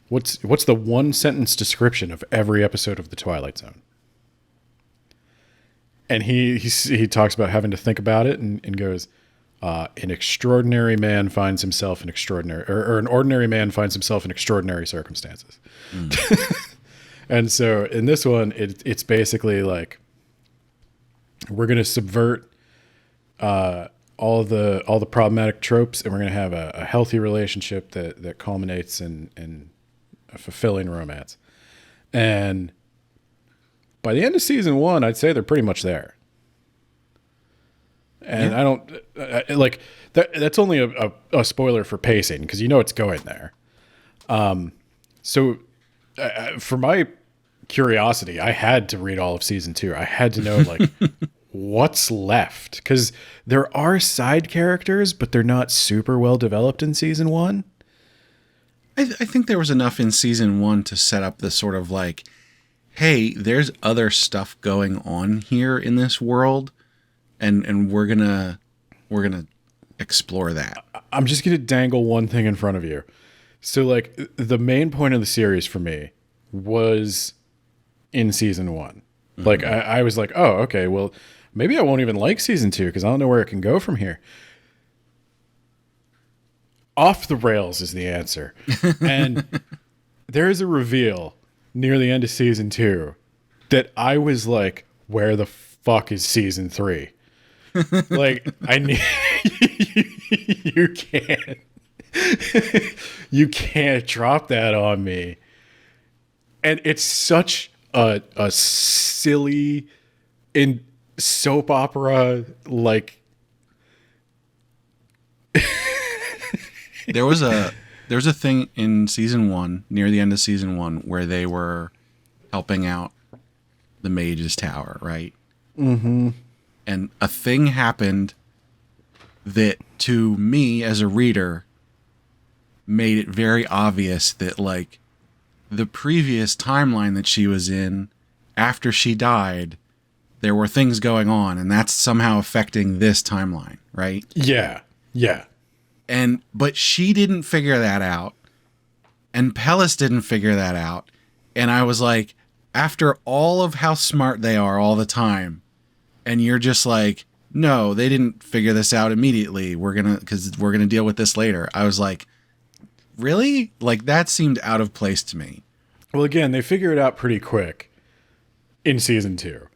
what's the one sentence description of every episode of The Twilight Zone. And he talks about having to think about it and goes, an extraordinary man finds himself in extraordinary, or an ordinary man finds himself in extraordinary circumstances. And so in this one, it's basically like, we're going to subvert all the problematic tropes, and we're going to have a healthy relationship that culminates in a fulfilling romance. And by the end of season 1, I'd say they're pretty much there. And I don't like that. That's only a spoiler for pacing, because you know it's going there. So for my curiosity, I had to read all of season 2. I had to know like what's left, because there are side characters, but they're not super well developed in season 1. I think there was enough in season 1 to set up the sort of like, hey, there's other stuff going on here in this world, and we're gonna explore that. I'm just gonna dangle one thing in front of you. So like the main point of the series for me was in season 1. Mm-hmm. Like I was like, oh, okay, well maybe I won't even like season 2 because I don't know where it can go from here. Off the rails is the answer. And there is a reveal near the end of season 2 that I was like, where the fuck is season 3? Like, I need you can't drop that on me. And it's such a silly in soap opera like There was a thing in season 1, near the end of season 1, where they were helping out the Mage's Tower, right? Mm-hmm. And a thing happened that, to me as a reader, made it very obvious that like the previous timeline that she was in after she died, there were things going on, and that's somehow affecting this timeline, right? Yeah. But she didn't figure that out, and Pellis didn't figure that out. And I was like, after all of how smart they are all the time, and you're just like, no, they didn't figure this out immediately. Because we're gonna deal with this later. I was like, really? Like, that seemed out of place to me. Well, again, they figure it out pretty quick in season 2.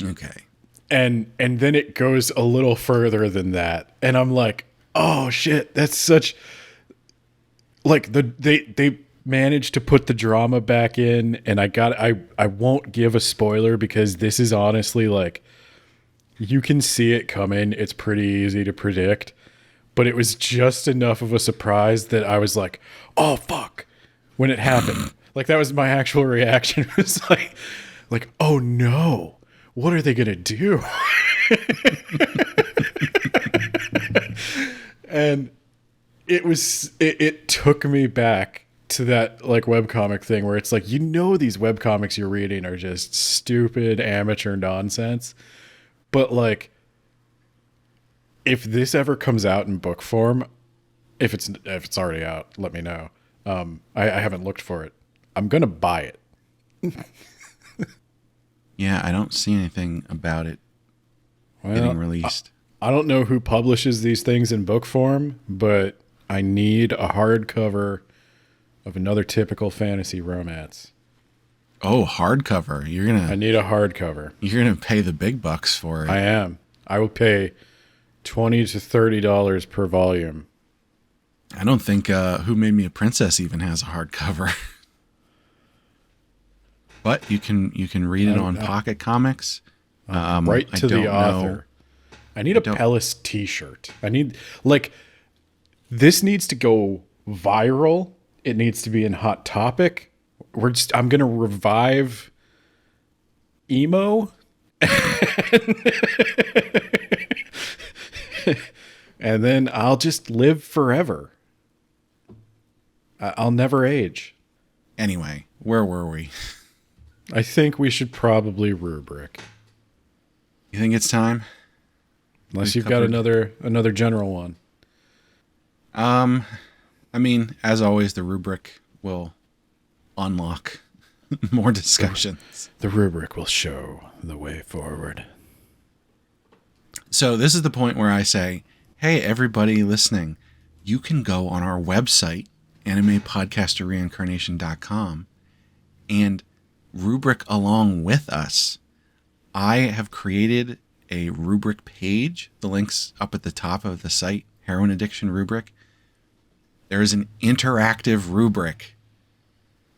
Okay. And then it goes a little further than that. And I'm like, oh shit, that's such like they managed to put the drama back in, and I won't give a spoiler because this is honestly like, you can see it coming. It's pretty easy to predict, but it was just enough of a surprise that I was like, oh fuck, when it happened. Like, that was my actual reaction. It was like, oh no, what are they gonna do? And it took me back to that like webcomic thing where it's like, you know, these webcomics you're reading are just stupid amateur nonsense. But like, if this ever comes out in book form, if it's already out, let me know. I haven't looked for it. I'm gonna buy it. Yeah, I don't see anything about it getting released. I don't know who publishes these things in book form, but I need a hardcover of another typical fantasy romance. Oh, hardcover. I need a hardcover. You're gonna pay the big bucks for it. I am. I will pay $20 to $30 per volume. I don't think Who Made Me a Princess even has a hardcover. But you can read it on Pocket Comics. Right to the author. I need a Pellis t-shirt. I need, like, this needs to go viral. It needs to be in Hot Topic. I'm going to revive emo. And then I'll just live forever. I'll never age. Anyway, where were we? I think we should probably rubric. You think it's time? Unless you've got another general one. I mean, as always, the rubric will unlock more discussions. The rubric will show the way forward. So this is the point where I say, hey, everybody listening, you can go on our website, animepodcasterreincarnation.com, and rubric along with us. I have created a rubric page. The link's up at the top of the site, Heroine Addiction rubric. There is an interactive rubric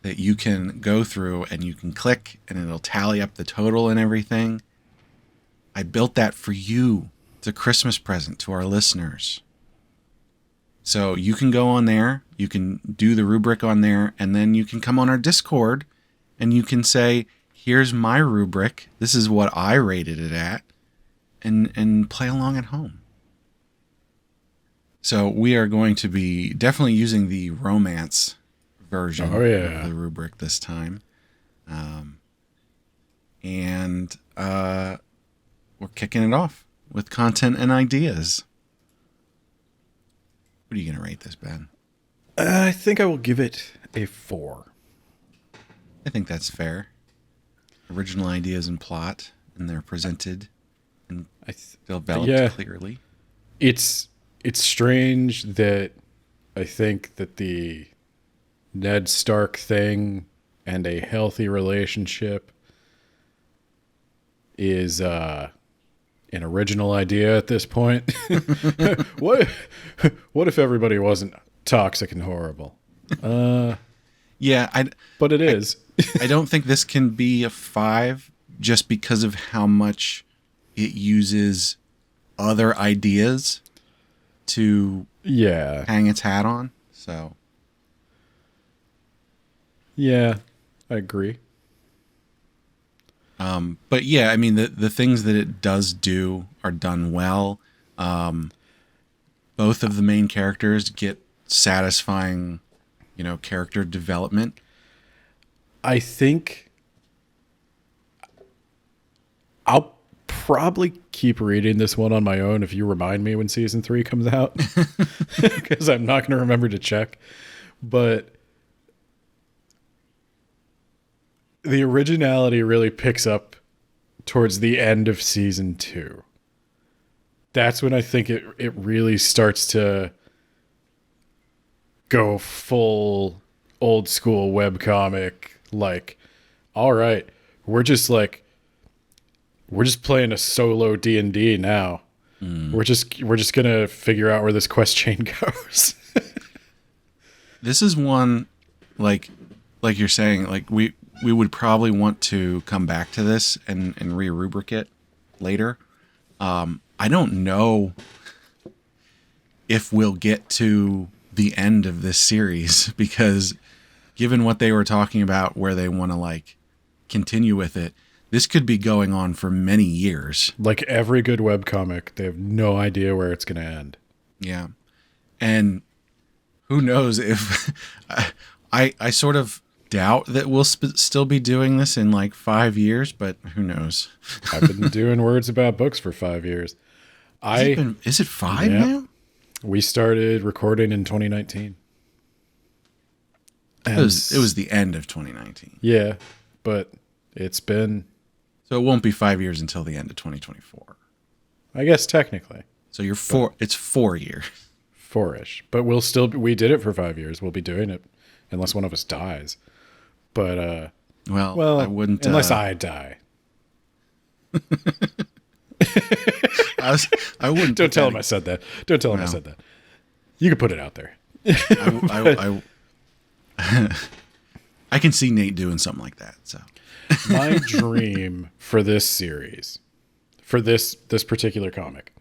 that you can go through and you can click and it'll tally up the total and everything. I built that for you. It's a Christmas present to our listeners. So you can go on there, you can do the rubric on there, and then you can come on our Discord and you can say, here's my rubric. This is what I rated it at. And play along at home. So we are going to be definitely using the romance version of the rubric this time. And we're kicking it off with content and ideas. What are you going to rate this, Ben? I think I will give it a 4. I think that's fair. Original ideas and plot, and they're presented and developed clearly. It's strange that I think that the Ned Stark thing and a healthy relationship is an original idea at this point. What if everybody wasn't toxic and horrible? But it is. I don't think this can be a 5 just because of how much it uses other ideas to hang its hat on. So yeah, I agree. But yeah, I mean the things that it does do are done well. Both of the main characters get satisfying, character development. I think I'll probably keep reading this one on my own if you remind me when season 3 comes out, because I'm not going to remember to check. But the originality really picks up towards the end of season 2. That's when I think it really starts to go full old school webcomic. Like, all right, we're just playing a solo D&D now. We're just gonna figure out where this quest chain goes. This is one, like you're saying, like we would probably want to come back to this and re-rubric it later. I don't know if we'll get to the end of this series, because given what they were talking about, where they want to continue with it, this could be going on for many years. Like every good webcomic, they have no idea where it's going to end. Yeah. And who knows if I sort of doubt that we'll still be doing this in 5 years, but who knows? I've been doing words about books for 5 years. Is it 5 now? We started recording in 2019. It was the end of 2019. Yeah, but it's been... So it won't be 5 years until the end of 2024. I guess technically. So it's 4 years. 4-ish. But we did it for 5 years. We'll be doing it unless one of us dies. But, well, I wouldn't... Unless I die. I wouldn't... Don't tell him I said that. Don't tell him I said that. You can put it out there. I can see Nate doing something like that. So My dream for this series, for this particular comic,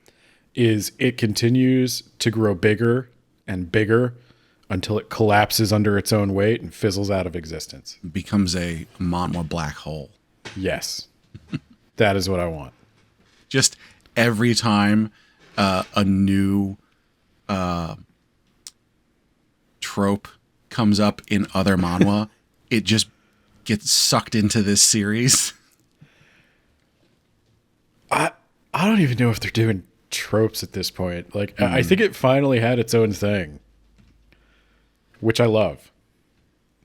is it continues to grow bigger and bigger until it collapses under its own weight and fizzles out of existence. becomes a manhwa black hole. Yes. That is what I want. Just every time a new trope comes up in other manhwa, it just gets sucked into this series. I don't even know if they're doing tropes at this point. Like, I think it finally had its own thing, which I love.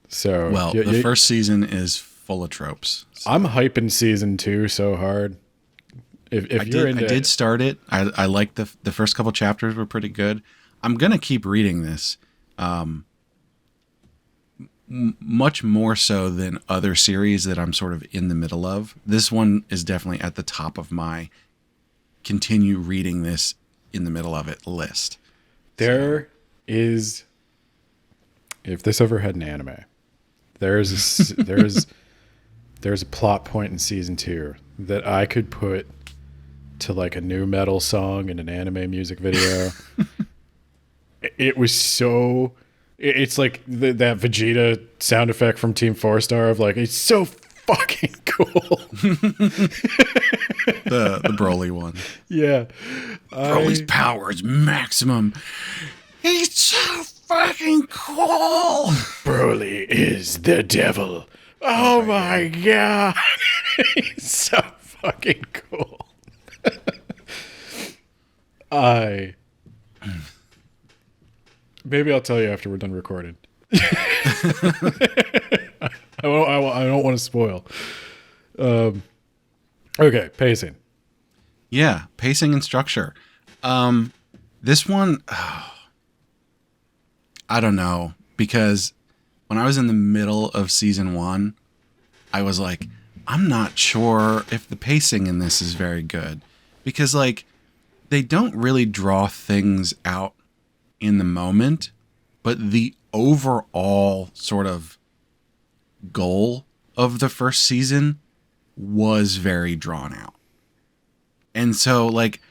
So, Well, the first season is full of tropes. So. I'm hyping season 2 so hard. If you're into I did start it. I liked the first couple chapters were pretty good. I'm gonna keep reading this, much more so than other series that I'm sort of in the middle of. This one is definitely at the top of my continue reading this in the middle of it list. There is, if this ever had an anime, there's a plot point in season 2 that I could put to like a new metal song in an anime music video. It was so, it's like that Vegeta sound effect from Team 4-Star of like, it's so fucking cool. the Broly one. Yeah. Broly's power is maximum. He's so fucking cool. Broly is the devil. Oh my god. He's so fucking cool. Maybe I'll tell you after we're done recording. I don't want to spoil. Okay, pacing. Yeah, pacing and structure. This one, I don't know, because when I was in the middle of season 1, I was like, I'm not sure if the pacing in this is very good, because like they don't really draw things out in the moment, but the overall sort of goal of the first season was very drawn out. And so like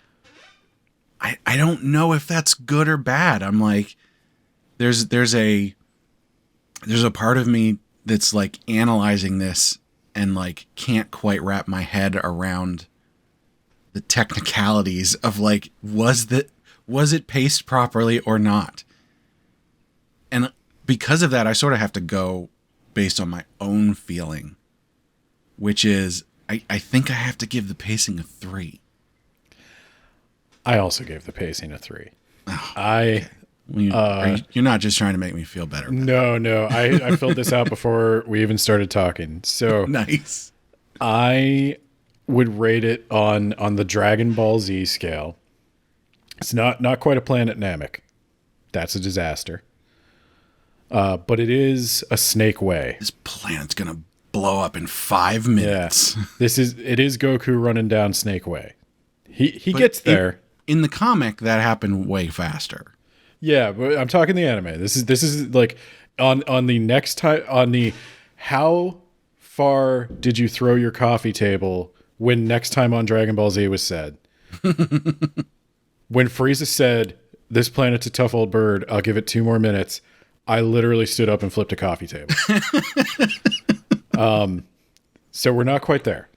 I don't know if that's good or bad. I'm like there's a part of me that's like analyzing this and like can't quite wrap my head around the technicalities of like was it paced properly or not? And because of that, I sort of have to go based on my own feeling, which is I think I have to give the pacing a 3. I also gave the pacing a 3. Oh, you're not just trying to make me feel better. No. I filled this out before we even started talking. So Nice. I would rate it on the Dragon Ball Z scale. It's not quite a Planet Namek. That's a disaster. But it is a Snake Way. This planet's gonna blow up in 5 minutes. Yeah. It is Goku running down Snake Way. He gets there. In the comic, that happened way faster. Yeah, but I'm talking the anime. This is like on the next time on the how far did you throw your coffee table when next time on Dragon Ball Z was said. When Frieza said, "This planet's a tough old bird, I'll give it 2 more minutes," I literally stood up and flipped a coffee table. So we're not quite there.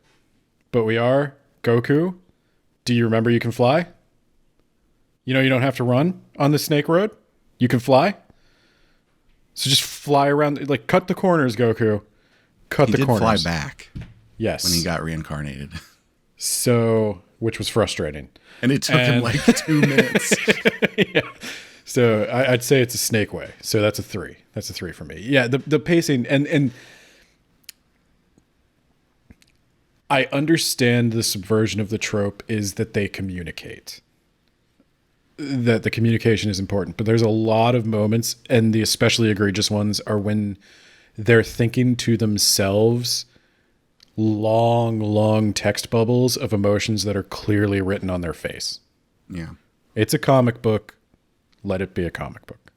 But we are. Goku, do you remember you can fly? You know you don't have to run on the Snake Road? You can fly? So just fly around, like cut the corners, Goku. Cut He the did corners. fly back Yes. when he got reincarnated. So, which was frustrating. And it took him like 2 minutes. Yeah. So I'd say it's a Snake Way. So that's a 3. That's a 3 for me. Yeah, the pacing and I understand the subversion of the trope is that they communicate. That the communication is important, but there's a lot of moments, and the especially egregious ones are when they're thinking to themselves long text bubbles of emotions that are clearly written on their face. Yeah. It's a comic book. Let it be a comic book.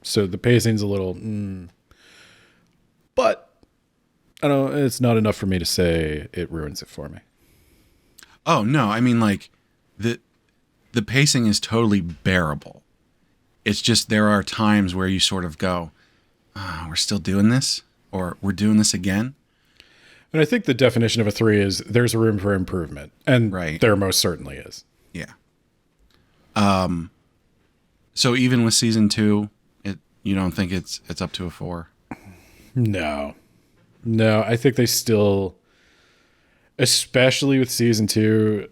So the pacing's a little, but I don't. It's not enough for me to say it ruins it for me. Oh no, I mean like the pacing is totally bearable. It's just there are times where you sort of go, oh, we're still doing this, or we're doing this again. And I think the definition of a 3 is there's room for improvement, and there most certainly is. Yeah. So even with season 2, you don't think it's up to a 4? No, I think they still, especially with season 2,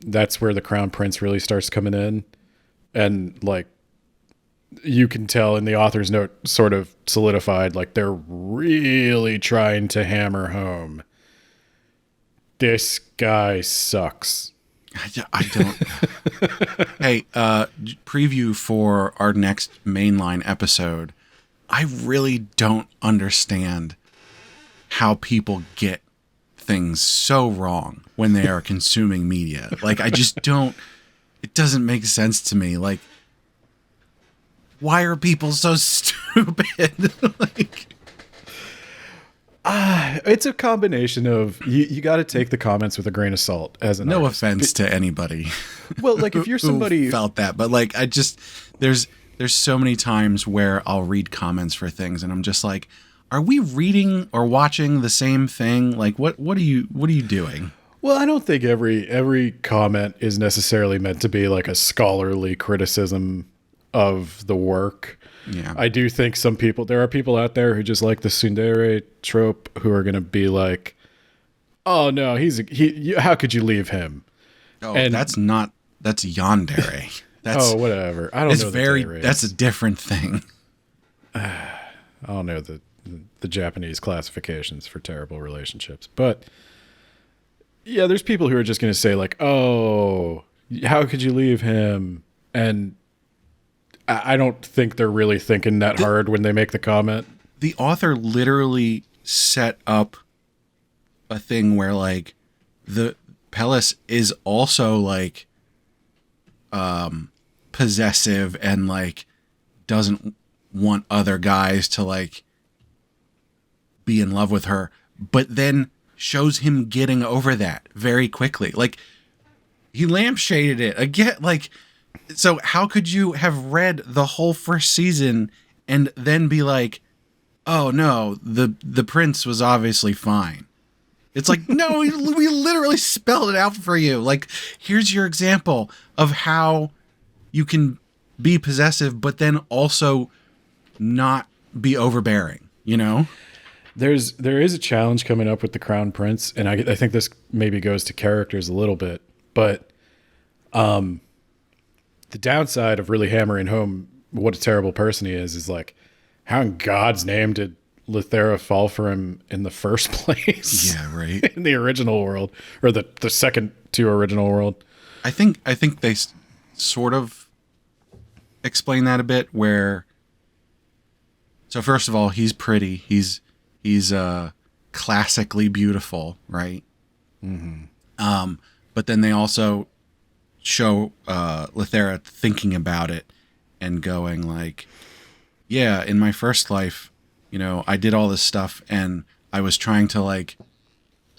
that's where the Crown Prince really starts coming in, and like you can tell in the author's note, sort of solidified, like they're really trying to hammer home, this guy sucks. I don't. Hey, preview for our next mainline episode. I really don't understand how people get things so wrong when they are consuming media. Like, I just don't. It doesn't make sense to me. Like, why are people so stupid? Like, it's a combination of you got to take the comments with a grain of salt. As an no artist. offense to anybody. Well, like if you're somebody who felt that, but like I just there's so many times where I'll read comments for things and I'm just like, are we reading or watching the same thing? Like what are you doing? Well, I don't think every comment is necessarily meant to be like a scholarly criticism of the work. Yeah. I do think there are people out there who just like the tsundere trope who are going to be like, oh no, how could you leave him? Oh, and that's yandere. That's whatever. I don't know. That's a different thing. I don't know the Japanese classifications for terrible relationships, but yeah, there's people who are just going to say like, oh, how could you leave him? And I don't think they're really thinking that hard when they make the comment. The author literally set up a thing where like the Pellis is also like possessive and like doesn't want other guys to like be in love with her, but then shows him getting over that very quickly. Like he lampshaded it again. Like, so how could you have read the whole first season and then be like, oh no, the prince was obviously fine? It's like, no, we literally spelled it out for you. Like, here's your example of how you can be possessive, but then also not be overbearing, you know? There is a challenge coming up with the Crown Prince, and I think this maybe goes to characters a little bit, but the downside of really hammering home what a terrible person he is like, how in God's name did Lithera fall for him in the first place? Yeah, right. In the original world, or the second to original world. I think they sort of explain that a bit. Where, so first of all, he's pretty. He's classically beautiful, right? Mm-hmm. But then they also show Lithera thinking about it and going like, yeah, in my first life, you know, I did all this stuff and I was trying to like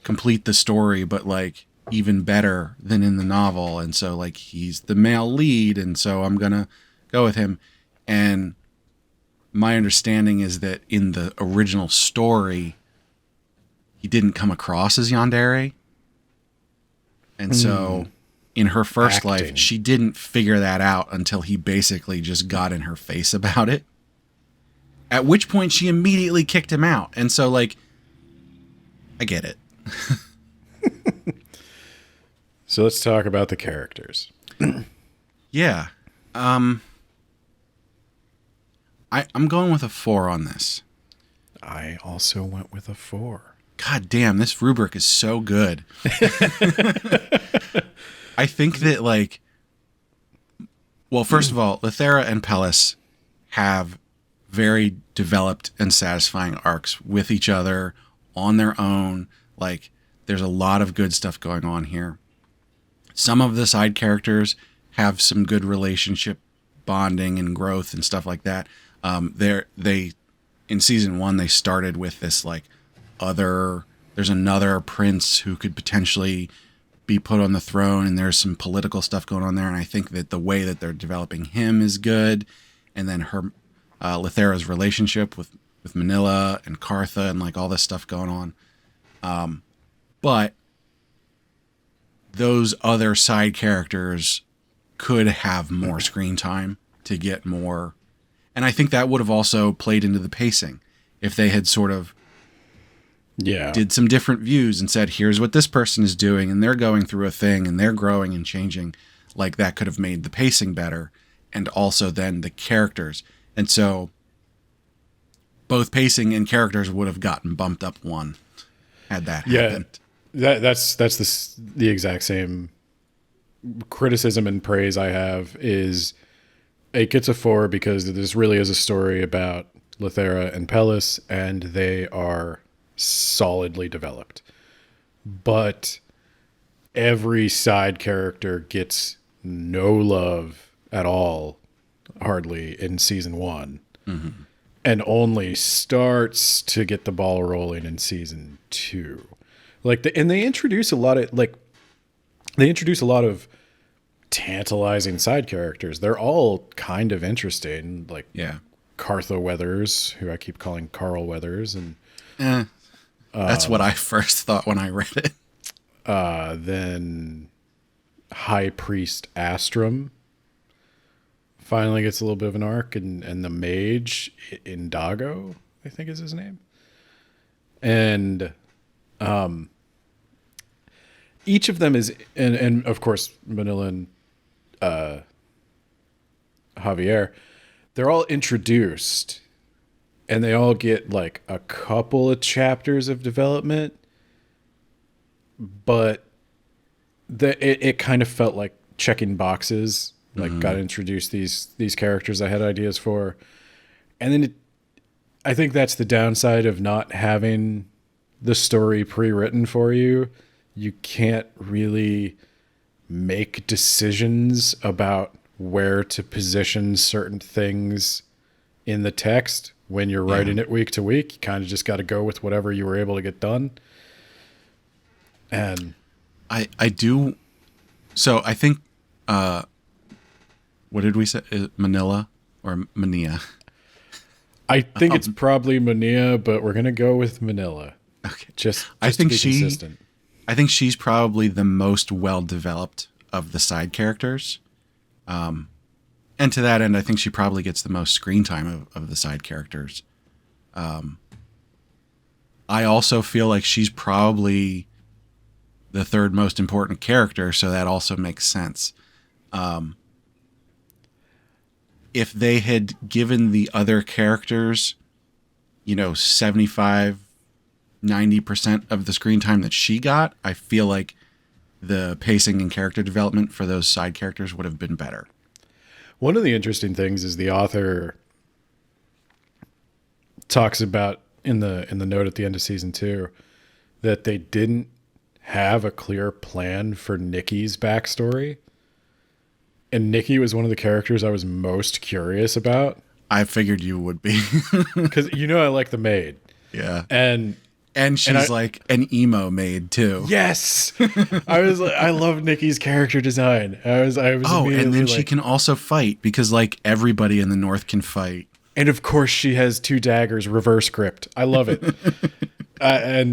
complete the story, but like even better than in the novel. And so like he's the male lead, and so I'm gonna go with him. And my understanding is that in the original story, he didn't come across as yandere. And so in her first life, she didn't figure that out until he basically just got in her face about it. At which point she immediately kicked him out. And so like, I get it. So let's talk about the characters. Yeah. I'm going with a 4 on this. I also went with a 4. God damn, this rubric is so good. I think that, like, well, first of all, Lithera and Pellis have very developed and satisfying arcs with each other on their own. Like, there's a lot of good stuff going on here. Some of the side characters have some good relationship bonding and growth and stuff like that. They in season 1 they started with this like there's another prince who could potentially be put on the throne, and there's some political stuff going on there, and I think that the way that they're developing him is good, and then her Lithera's relationship with Manila and Kartha and like all this stuff going on. But those other side characters could have more screen time to get more. And I think that would have also played into the pacing if they had sort of did some different views and said, here's what this person is doing, and they're going through a thing and they're growing and changing. Like that could have made the pacing better, and also then the characters. And so both pacing and characters would have gotten bumped up one had that happened. That's the exact same criticism and praise I have. Is it gets a 4 because this really is a story about Lithera and Pellis, and they are solidly developed. But every side character gets no love at all, hardly, in season 1. Mm-hmm. And only starts to get the ball rolling in season 2. And they introduce a lot of tantalizing side characters. They're all kind of interesting. Like Kartha Weathers, who I keep calling Carl Weathers, and that's what I first thought when I read it. Then High Priest Astrum finally gets a little bit of an arc, and the mage Indago, I think is his name. And each of them is, and of course Manila and Javier, they're all introduced, and they all get like a couple of chapters of development, but it kind of felt like checking boxes. Like, got to introduce these characters I had ideas for. And then I think that's the downside of not having the story pre-written for you. You can't really make decisions about where to position certain things in the text when you're writing it week to week. You kind of just got to go with whatever you were able to get done. And I do. So I think, what did we say? Manila or Mania? I think it's probably Mania, but we're going to go with Manila. Okay. Just I think to be consistent. I think she's probably the most well-developed of the side characters. And to that end, I think she probably gets the most screen time of the side characters. I also feel like she's probably the third most important character, so that also makes sense. If they had given the other characters, 75, 90% of the screen time that she got, I feel like the pacing and character development for those side characters would have been better. One of the interesting things is the author talks about in the note at the end of season 2 that they didn't have a clear plan for Nikki's backstory. And Nikki was one of the characters I was most curious about. I figured you would be. Because I like the maid. Yeah. And she's like an emo maid too. Yes. I love Nikki's character design. I was and then she can also fight, because like everybody in the North can fight. And of course she has 2 daggers, reverse gripped. I love it. I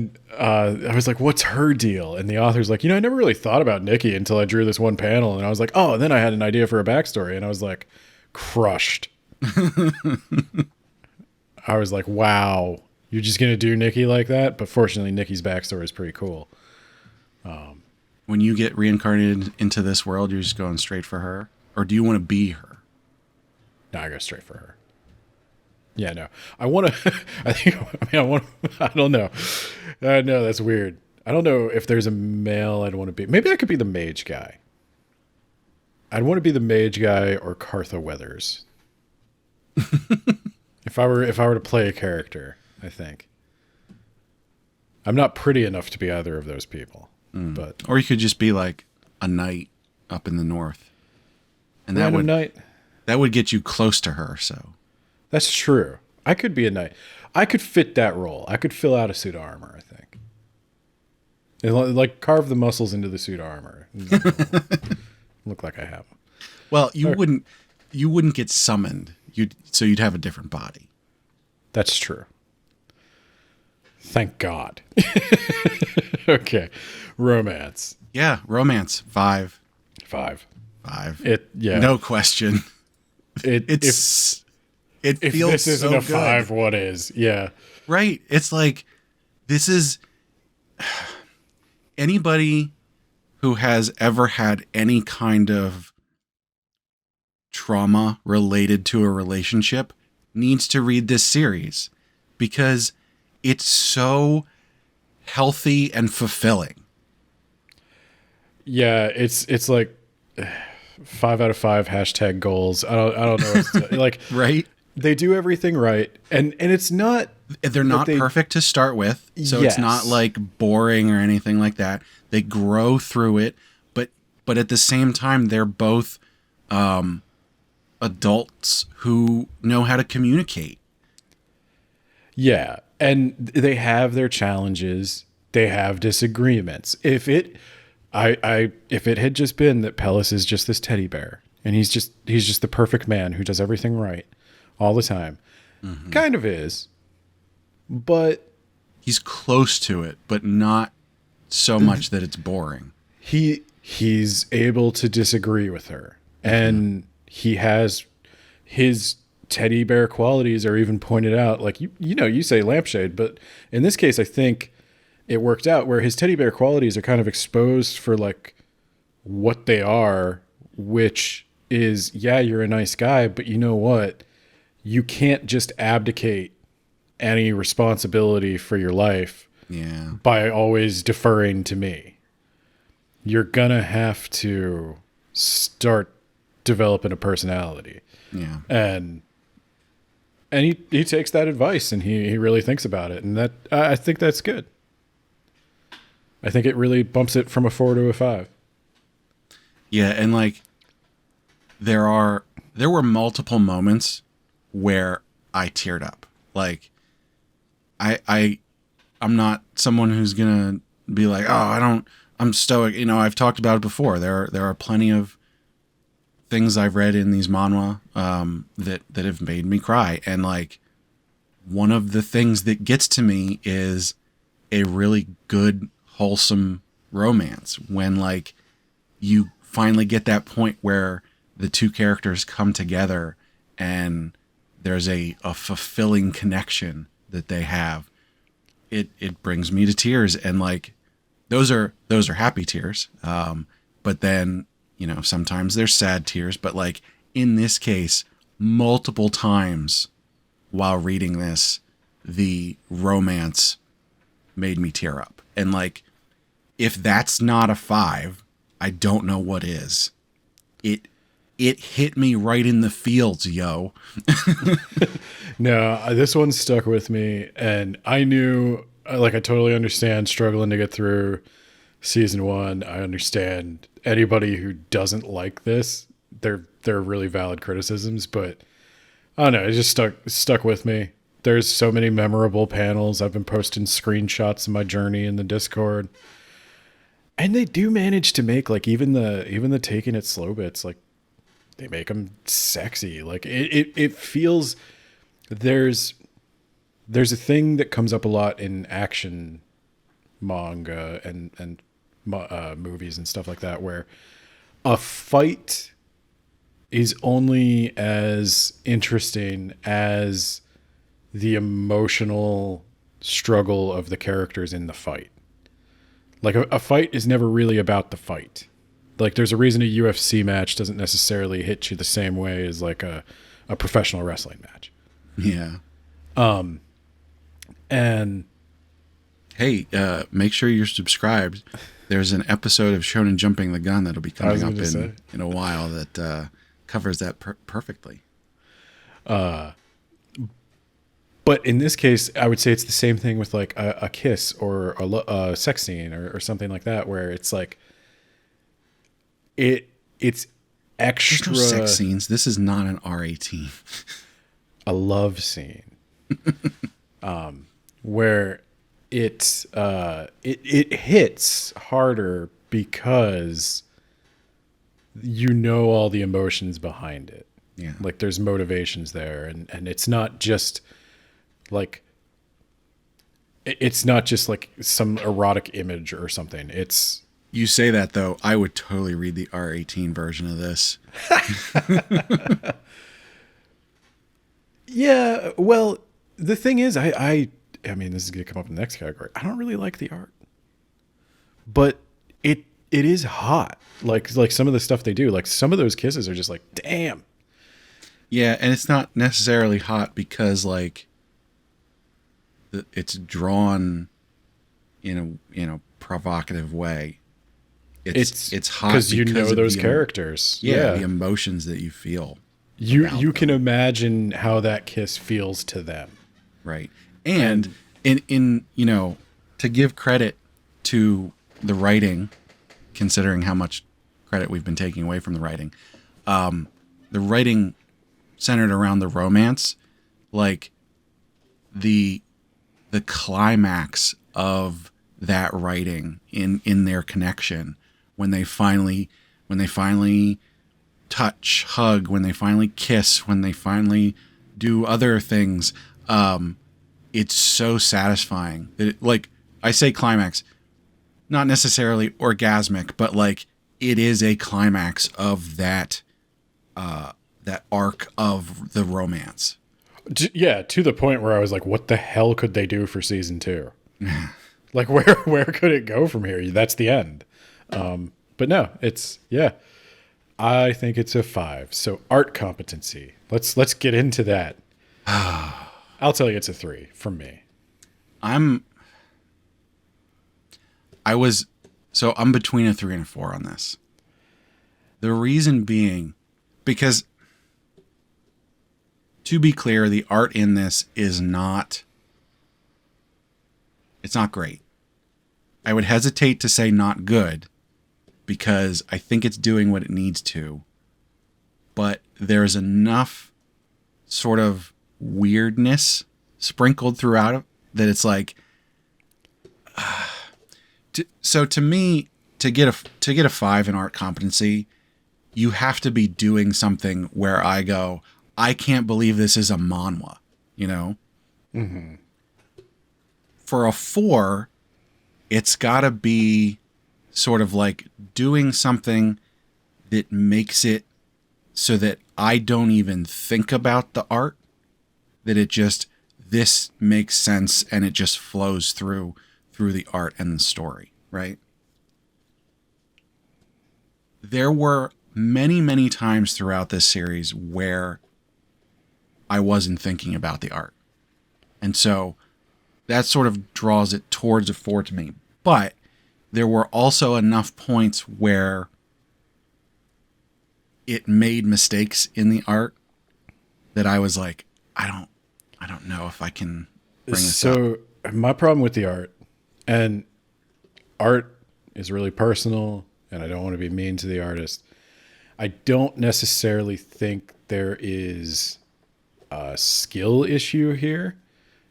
was like, what's her deal? And the author's like, I never really thought about Nikki until I drew this one panel. And I was like, oh, and then I had an idea for a backstory. And I was like, crushed. I was like, wow, you're just going to do Nikki like that? But fortunately, Nikki's backstory is pretty cool. When you get reincarnated into this world, you're just going straight for her? Or do you want to be her? No, I go straight for her. Yeah, no. I want to. I don't know. No, that's weird. I don't know if there's a male I'd want to be. Maybe I could be the mage guy. I'd want to be the mage guy or Kartha Weathers. If I were to play a character, I think. I'm not pretty enough to be either of those people. But or you could just be like a knight up in the north, and that would get you close to her. So. That's true. I could be a knight. I could fit that role. I could fill out a suit of armor, I think. And like carve the muscles into the suit of armor. Look like I have them. Well, you wouldn't get summoned. You'd have a different body. That's true. Thank God. Okay. Romance. Yeah, romance. 5. 5. 5. Yeah. No question. It If feels this isn't so a good. 5, what is? Yeah. Right. It's like, this is anybody who has ever had any kind of trauma related to a relationship needs to read this series, because it's so healthy and fulfilling. Yeah, it's like 5 out of 5 hashtag goals. I don't know what to, like, Right? they do everything right, and it's not, They're not perfect to start with, so Yes. it's not like boring or anything like that. They grow through it, but at the same time, they're both adults who know how to communicate. yeah, and they have their challenges, they have disagreements. If it had just been that Pellis is just this teddy bear and he's just the perfect man who does everything right all the time, kind of is, but He's close to it, but not so much that it's boring. he's able to disagree with her, and he has his teddy bear qualities are even pointed out. Like you say lampshade, but in this case I think it worked out where his teddy bear qualities are kind of exposed for like what they are, which is, yeah, you're a nice guy, but you know what, you can't just abdicate any responsibility for your life Yeah. by always deferring to me. You're gonna have to start developing a personality. Yeah. And he takes that advice and he really thinks about it. And that, I think that's good. I think it really bumps it from a 4 to a 5. Yeah, and like there were multiple moments where I teared up. Like I'm not someone who's gonna be like, I'm stoic. You know, I've talked about it before. There are plenty of things I've read in these manhwa that have made me cry. And like one of the things that gets to me is a really good, wholesome romance when like you finally get that point where the two characters come together and there's a fulfilling connection that they have. It brings me to tears, and like those are happy tears. But then, you know, sometimes they're sad tears, but like in this case, multiple times while reading this, the romance made me tear up. And like, if that's not a 5, I don't know what is. It hit me right in the feels, yo. No, this one stuck with me, and I knew, like, I totally understand struggling to get through season 1. I understand anybody who doesn't like this. They're really valid criticisms, but I don't know, it just stuck with me. There's so many memorable panels. I've been posting screenshots of my journey in the Discord, and they do manage to make like even the taking it slow bits, like they make them sexy. Like it feels, there's a thing that comes up a lot in action manga and movies and stuff like that, where a fight is only as interesting as the emotional struggle of the characters in the fight. Like a fight is never really about the fight. Like there's a reason a UFC match doesn't necessarily hit you the same way as like a professional wrestling match. Yeah. And hey, make sure you're subscribed. There's an episode of Shonen Jumping the Gun that'll be coming up in a while that covers that perfectly. But in this case, I would say it's the same thing with like a kiss or a sex scene or something like that, where it's like it's extra. There's no sex scenes. This is not an R18. a love scene where it hits harder because you know all the emotions behind it. Yeah. Like there's motivations there, and it's not just like some erotic image or something. It's You say that though, I would totally read the R18 version of this. yeah. Well, the thing is, I mean, this is gonna come up in the next category. I don't really like the art, but it is hot. Like some of the stuff they do, like some of those kisses are just like, damn. Yeah, and it's not necessarily hot because like it's drawn in a provocative way. It's hot because you know of those the characters. the emotions that you feel. You can imagine how that kiss feels to them. Right. And in to give credit to the writing, considering how much credit we've been taking away from the writing centered around the romance, like the climax of that writing in their connection when they finally touch, hug, when they finally kiss, when they finally do other things, it's so satisfying that like I say climax, not necessarily orgasmic, but like it is a climax of that arc of the romance. Yeah, to the point where I was like, what the hell could they do for season 2? Like where could it go from here? That's the end. But no, it's I think it's a 5. So art competency. Let's get into that. I'll tell you it's a 3 from me. I'm between a 3 and a 4 on this. The reason being because, to be clear, the art in this is not great. I would hesitate to say not good because I think it's doing what it needs to. But there's enough sort of weirdness sprinkled throughout it that it's like so to me, to get a 5 in art competency, you have to be doing something where I go, I can't believe this is a manhwa, Mm-hmm. For a 4, it's got to be sort of like doing something that makes it so that I don't even think about the art, that it just, this makes sense and it just flows through the art and the story, right? There were many, many times throughout this series where I wasn't thinking about the art. And so that sort of draws it towards a 4 to me. But there were also enough points where it made mistakes in the art that I was like, I don't know if I can bring this up. So my problem with the art, and art is really personal, and I don't want to be mean to the artist. I don't necessarily think there is a skill issue here.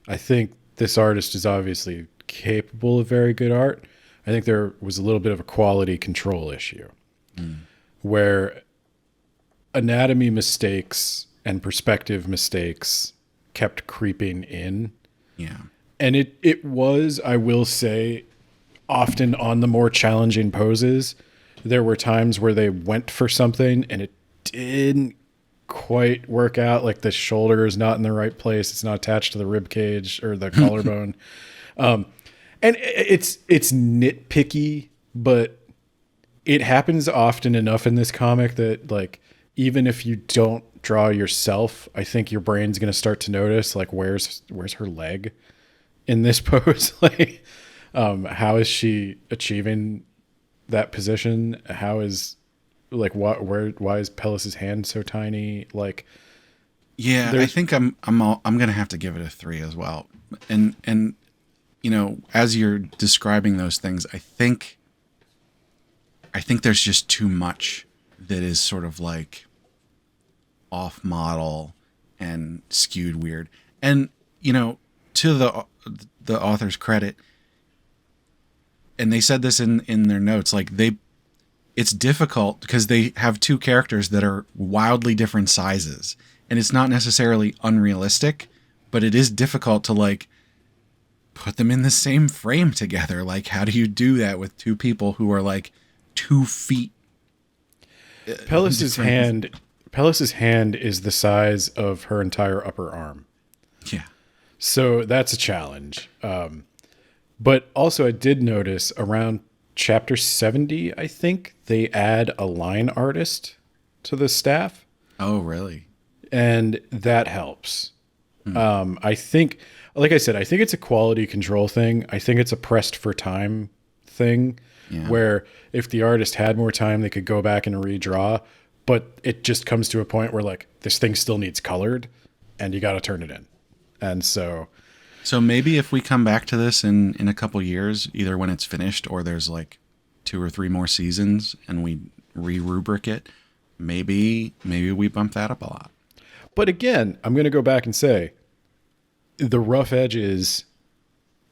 I think this artist is obviously capable of very good art. I think there was a little bit of a quality control issue where anatomy mistakes and perspective mistakes kept creeping in. Yeah. And it was, I will say, often on the more challenging poses. There were times where they went for something and it didn't quite work out. Like the shoulder is not in the right place. It's not attached to the rib cage or the collarbone. And it's nitpicky, but it happens often enough in this comic that like, even if you don't draw yourself, I think your brain's going to start to notice like, where's her leg in this pose? Like, how is she achieving that position? How is like why is Pellis's hand so tiny? Like, yeah, I think I'm gonna have to give it a 3 as well. And as you're describing those things, I think there's just too much that is sort of like off model and skewed weird. And, you know, to the author's credit, and they said this in their notes, like it's difficult because they have two characters that are wildly different sizes, and it's not necessarily unrealistic, but it is difficult to like put them in the same frame together. Like, how do you do that with two people who are like 2 feet? Pellis's hand is the size of her entire upper arm. Yeah. So that's a challenge. But also I did notice around chapter 70, I think, they add a line artist to the staff. Oh, really? And that helps. I think, like I said, I think it's a quality control thing. I think it's a pressed for time thing where if the artist had more time, they could go back and redraw. But it just comes to a point where like this thing still needs colored and you got to turn it in. And so maybe if we come back to this in a couple years, either when it's finished or there's like 2 or 3 more seasons and we re-rubric it, maybe we bump that up a lot. But again, I'm going to go back and say the rough edges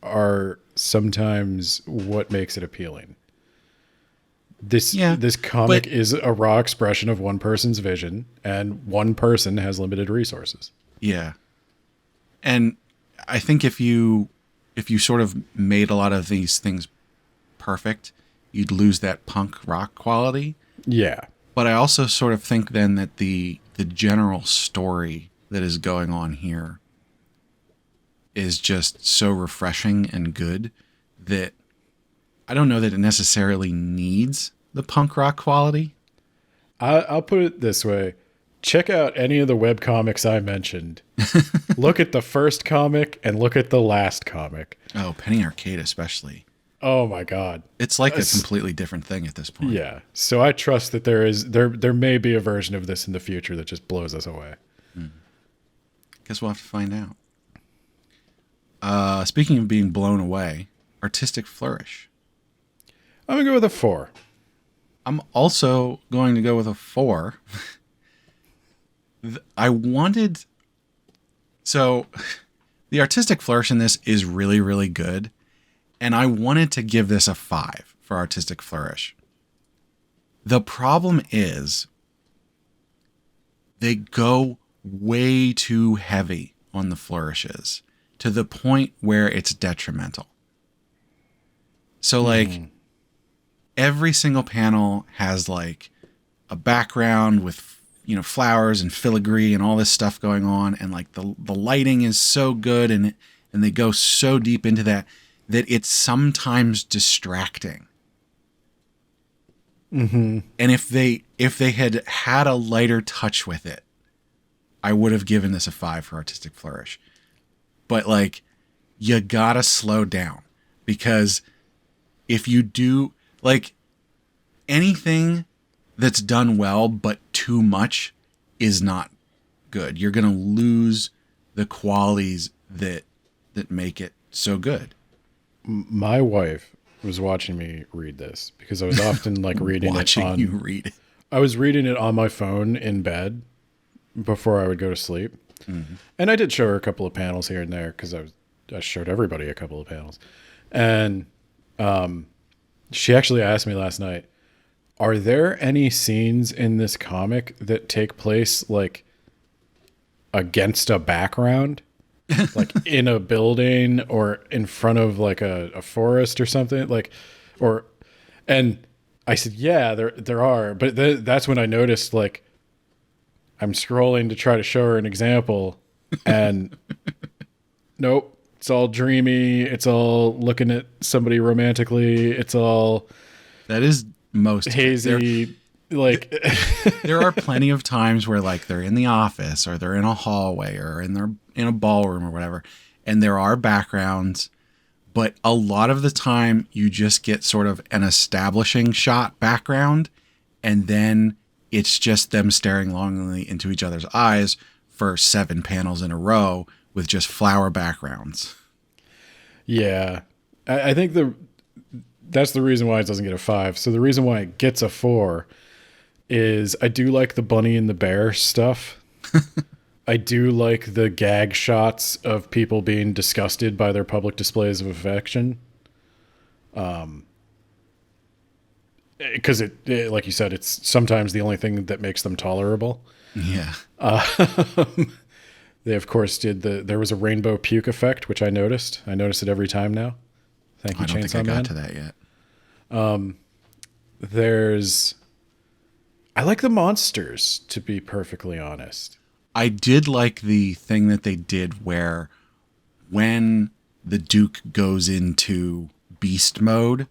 are sometimes what makes it appealing. This comic is a raw expression of one person's vision, and one person has limited resources. Yeah. And I think if you sort of made a lot of these things perfect, you'd lose that punk rock quality. Yeah. But I also sort of think then that the general story that is going on here is just so refreshing and good that I don't know that it necessarily needs the punk rock quality. I'll put it this way. Check out any of the webcomics I mentioned. Look at the first comic and look at the last comic. Oh, Penny Arcade especially. Oh my God. It's like a completely different thing at this point. Yeah. So I trust that there may be a version of this in the future that just blows us away. Guess we'll have to find out. Speaking of being blown away, artistic flourish. I'm going to go with a 4. I'm also going to go with a 4. So the artistic flourish in this is really, really good. And I wanted to give this a 5 for artistic flourish. The problem is they go way too heavy on the flourishes to the point where it's detrimental. So like every single panel has like a background with, you know, flowers and filigree and all this stuff going on. And like the lighting is so good and they go so deep into that it's sometimes distracting. And if they had a lighter touch with it, I would have given this a 5 for artistic flourish. But like, you gotta slow down, because if you do like anything that's done well, but too much is not good. You're going to lose the qualities that make it so good. My wife was watching me read this because I was often like reading you read it. I was reading it on my phone in bed before I would go to sleep. And I did show her a couple of panels here and there because I showed everybody a couple of panels. And she actually asked me last night, are there any scenes in this comic that take place like against a background? Like in a building or in front of like a forest or something? And I said, yeah, there are. But that's when I noticed, like, I'm scrolling to try to show her an example, and nope, it's all dreamy. It's all looking at somebody romantically. It's all that is most hazy. There are plenty of times where like they're in the office or they're in a hallway or they're in a ballroom or whatever, and there are backgrounds, but a lot of the time you just get sort of an establishing shot background, and then it's just them staring longingly into each other's eyes for 7 panels in a row with just flower backgrounds. Yeah. I think that's the reason why it doesn't get a 5. So the reason why it gets a 4 is I do like the bunny and the bear stuff. I do like the gag shots of people being disgusted by their public displays of affection. Because like you said, it's sometimes the only thing that makes them tolerable. Yeah. They of course did there was a rainbow puke effect, which I noticed. I notice it every time now. Thank you, I don't Chainsaw think I Man. got to that yet. I like the monsters, to be perfectly honest. I did like the thing that they did where when the Duke goes into beast mode,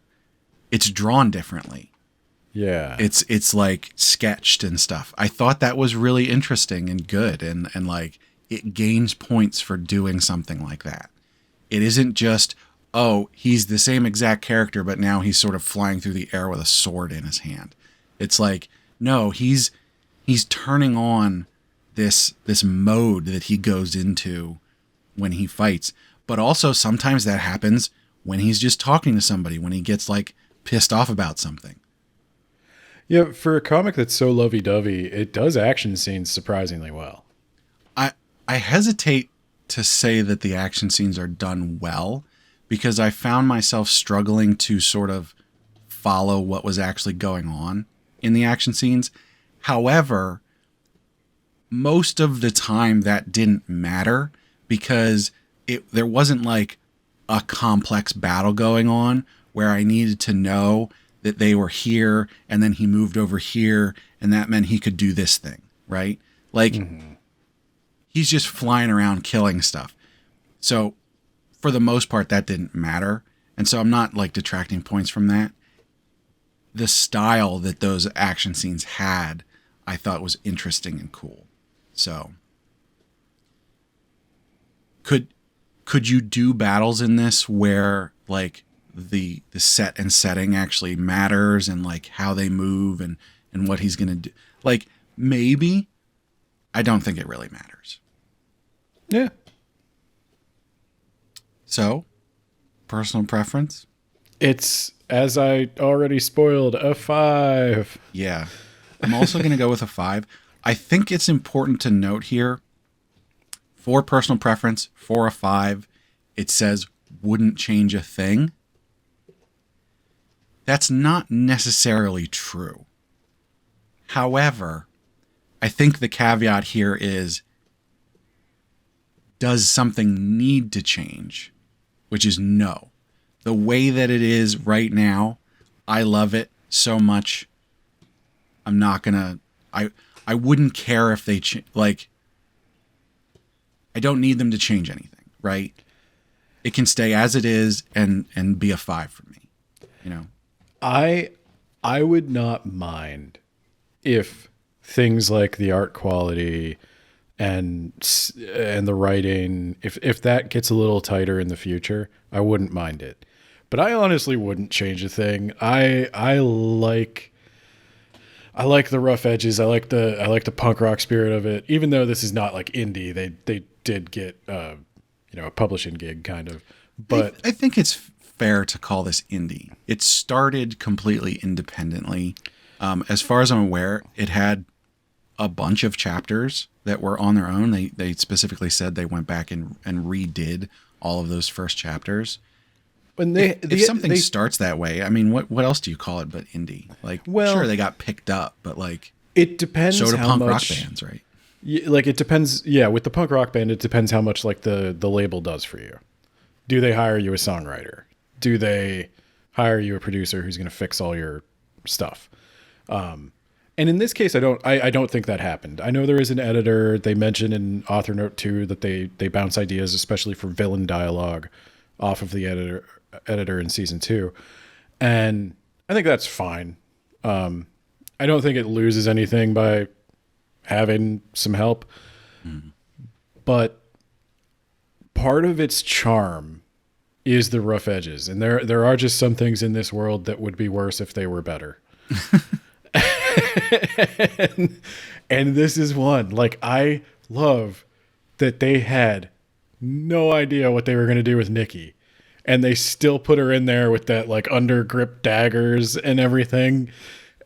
it's drawn differently. Yeah. It's like sketched and stuff. I thought that was really interesting and good, and like it gains points for doing something like that. It isn't just, oh, he's the same exact character, but now he's sort of flying through the air with a sword in his hand. It's like, no, he's turning on this mode that he goes into when he fights. But also sometimes that happens when he's just talking to somebody, when he gets like pissed off about something. Yeah, for a comic that's so lovey-dovey, it does action scenes surprisingly well. I hesitate to say that the action scenes are done well because I found myself struggling to sort of follow what was actually going on in the action scenes. However, most of the time that didn't matter because there wasn't like a complex battle going on where I needed to know that they were here and then he moved over here and that meant he could do this thing, right? Like he's just flying around killing stuff. So for the most part, that didn't matter. And so I'm not like detracting points from that. The style that those action scenes had, I thought was interesting and cool. So could you do battles in this where like the set and setting actually matters and like how they move and what he's going to do? Like maybe. I don't think it really matters. Yeah. So, personal preference? It's, as I already spoiled, a 5. Yeah. I'm also going to go with a 5. I think it's important to note here, for personal preference, for a 5, it says wouldn't change a thing. That's not necessarily true. However, I think the caveat here is, does something need to change? Which is no. The way that it is right now, I love it so much. I'm not gonna. I wouldn't care if they like. I don't need them to change anything, right? It can stay as it is and be a 5 for me. You know. I would not mind if things like the art quality and the writing, if that gets a little tighter in the future, I wouldn't mind it. But I honestly wouldn't change a thing. I like the rough edges. I like the punk rock spirit of it. Even though this is not like indie, they did get a publishing gig kind of. But I think it's fair to call this indie. It started completely independently. As far as I'm aware, it had a bunch of chapters that were on their own. They specifically said they went back and redid all of those first chapters. When if something starts that way, I mean, what else do you call it but indie? Like, well, sure, they got picked up, but like, it depends. So do how punk much, rock bands, right? Like it depends. Yeah, with the punk rock band, it depends how much like the label does for you. Do they hire you a songwriter? Do they hire you a producer who's going to fix all your stuff? And in this case, I don't think that happened. I know there is an editor. They mention in author note 2 that they bounce ideas, especially for villain dialogue, off of the editor in season 2. And I think that's fine. I don't think it loses anything by having some help. But part of its charm is the rough edges. And there are just some things in this world that would be worse if they were better. and this is one. Like, I love that they had no idea what they were going to do with Nikki, and they still put her in there with that like under grip daggers and everything.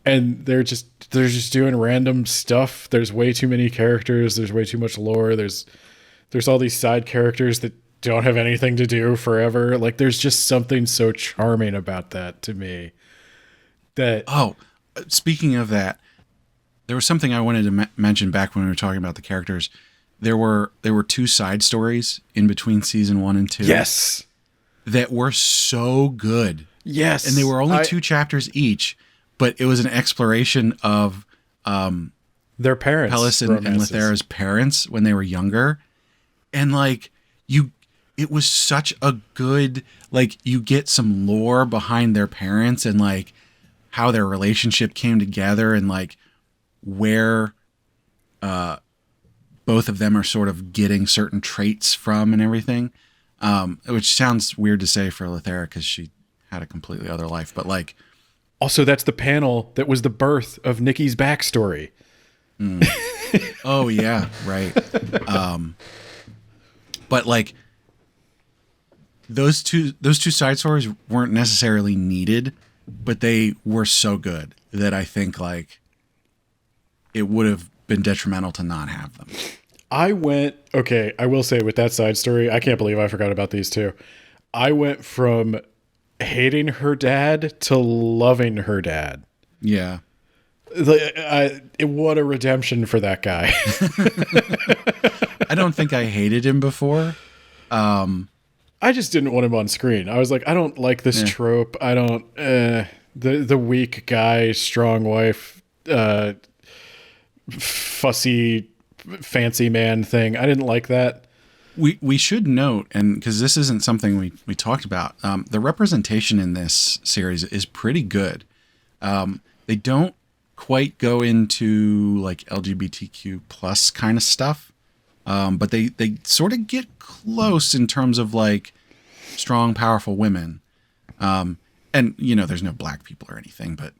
and they're just doing random stuff. There's way too many characters. There's way too much lore. There's all these side characters that don't have anything to do forever. Like there's just something so charming about that to me. That Speaking of that, there was something I wanted to mention back when we were talking about the characters. There were 2 side stories in between season 1 and 2. yes, that were so good. yes, And they were only 2 chapters each, but it was an exploration of their parents, Pellis and Lethera's parents when they were younger. And like it was such a good, like you get some lore behind their parents and like how their relationship came together and like where both of them are sort of getting certain traits from and everything. Which sounds weird to say for Lethera because she had a completely other life, but like, also that's the panel that was the birth of Nikki's backstory. Oh yeah, right. But like those two side stories weren't necessarily needed, but they were so good that I think like it would have been detrimental to not have them. I will say with that side story, I can't believe I forgot about these two. I went from hating her dad to loving her dad. Yeah. What a redemption for that guy. I don't think I hated him before. I just didn't want him on screen. I was like, I don't like this trope. I don't, the weak guy, strong wife, fussy, fancy man thing. I didn't like that. We should note, and because this isn't something we talked about, the representation in this series is pretty good. They don't quite go into like LGBTQ plus kind of stuff, but they sort of get close in terms of like strong, powerful women. And you know, there's no black people or anything, but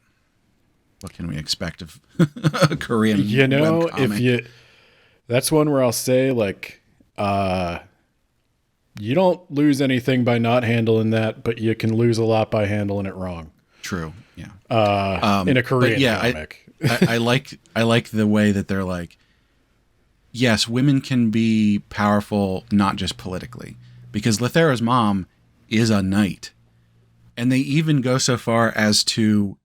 what can we expect of a Korean? You know, webcomic? That's one where I'll say like, you don't lose anything by not handling that, but you can lose a lot by handling it wrong. True. Yeah. In a Korean comic. I like the way that they're like, yes, women can be powerful, not just politically, because Lethera's mom is a knight. And they even go so far as to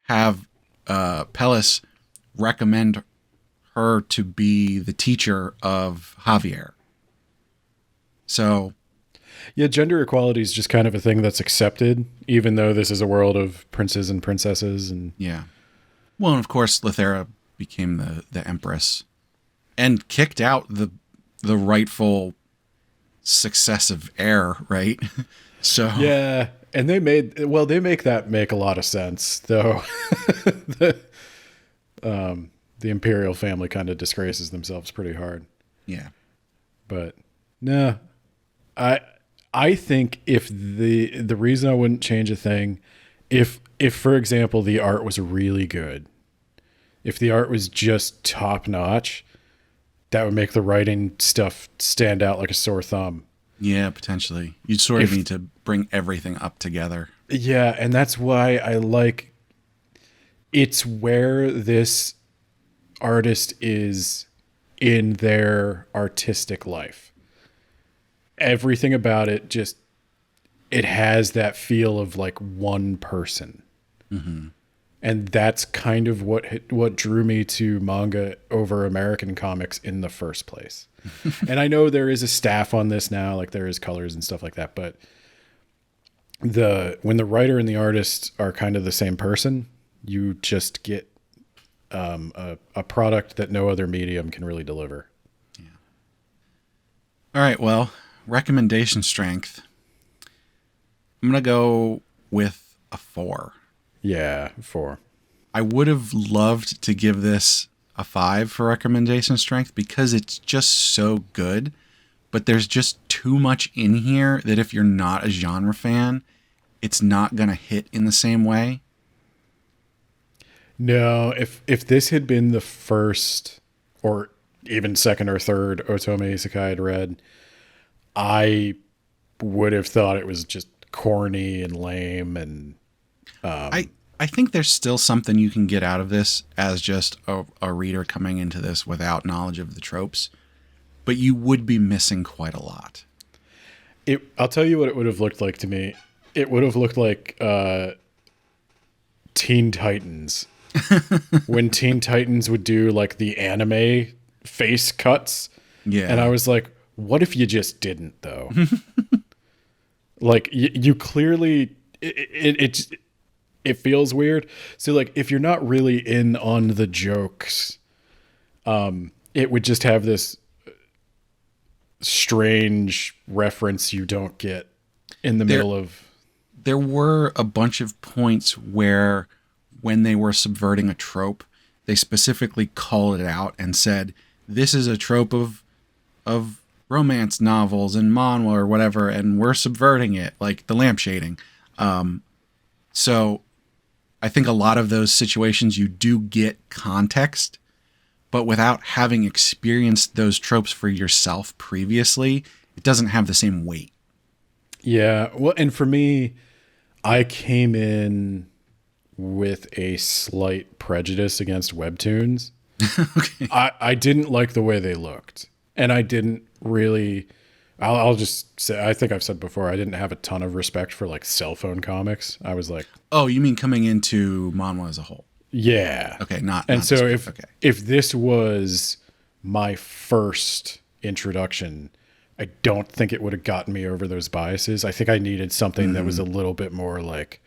have Pellis recommend her to be the teacher of Javier. So, yeah, gender equality is just kind of a thing that's accepted, even though this is a world of princes and princesses. And yeah. Well, and of course, Lethera became the empress and kicked out the rightful successive heir, right? So yeah, and they make that make a lot of sense, though. The imperial family kind of disgraces themselves pretty hard. Yeah. But no, I think if the reason I wouldn't change a thing, if for example the art was really good, if the art was just top notch, that would make the writing stuff stand out like a sore thumb. Yeah, potentially. You'd sort of need to bring everything up together. Yeah, and that's why I like it's where this artist is in their artistic life. Everything about it it has that feel of like one person. Mm-hmm. And that's kind of what drew me to manga over American comics in the first place. And I know there is a staff on this now, like there is colors and stuff like that, but when the writer and the artist are kind of the same person, you just get a product that no other medium can really deliver. Yeah. All right, well, recommendation strength. I'm going to go with a 4. Yeah, 4. I would have loved to give this a 5 for recommendation strength because it's just so good, but there's just too much in here that if you're not a genre fan, it's not going to hit in the same way. No, if this had been the first or even second or third Otome Isekai I'd read, I would have thought it was just corny and lame and I I think there's still something you can get out of this as just a reader coming into this without knowledge of the tropes, but you would be missing quite a lot. I'll tell you what it would have looked like to me. It would have looked like Teen Titans. When Teen Titans would do like the anime face cuts. Yeah. And I was like, what if you just didn't though? Like you clearly, it feels weird. So like, if you're not really in on the jokes, it would just have this strange reference you don't get in the middle of. There were a bunch of points where when they were subverting a trope, they specifically called it out and said, this is a trope of romance novels and manhwa or whatever, and we're subverting it, like the lampshading. So I think a lot of those situations you do get context, but without having experienced those tropes for yourself previously, it doesn't have the same weight. Yeah. Well, and for me, I came in with a slight prejudice against webtoons. Okay. I didn't like the way they looked. And I didn't really, I'll just say, I think I've said before, I didn't have a ton of respect for like cell phone comics. I was like, oh, you mean coming into manhwa as a whole? Yeah. Okay, not. And not so if this was my first introduction, I don't think it would have gotten me over those biases. I think I needed something that was a little bit more like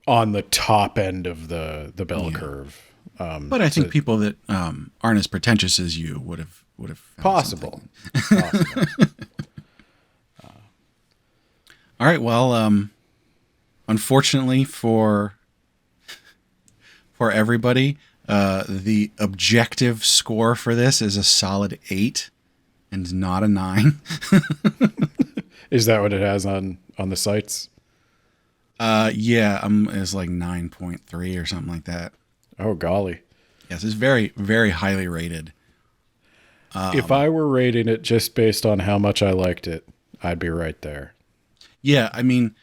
on the top end of the bell curve. But I think people that aren't as pretentious as you would have possible. All right. Well, unfortunately for everybody, the objective score for this is a solid 8 and not a 9. Is that what it has on the sites? Yeah, it's like 9.3 or something like that. Oh, golly. Yes, it's very, very highly rated. If I were rating it just based on how much I liked it, I'd be right there. Yeah, I mean,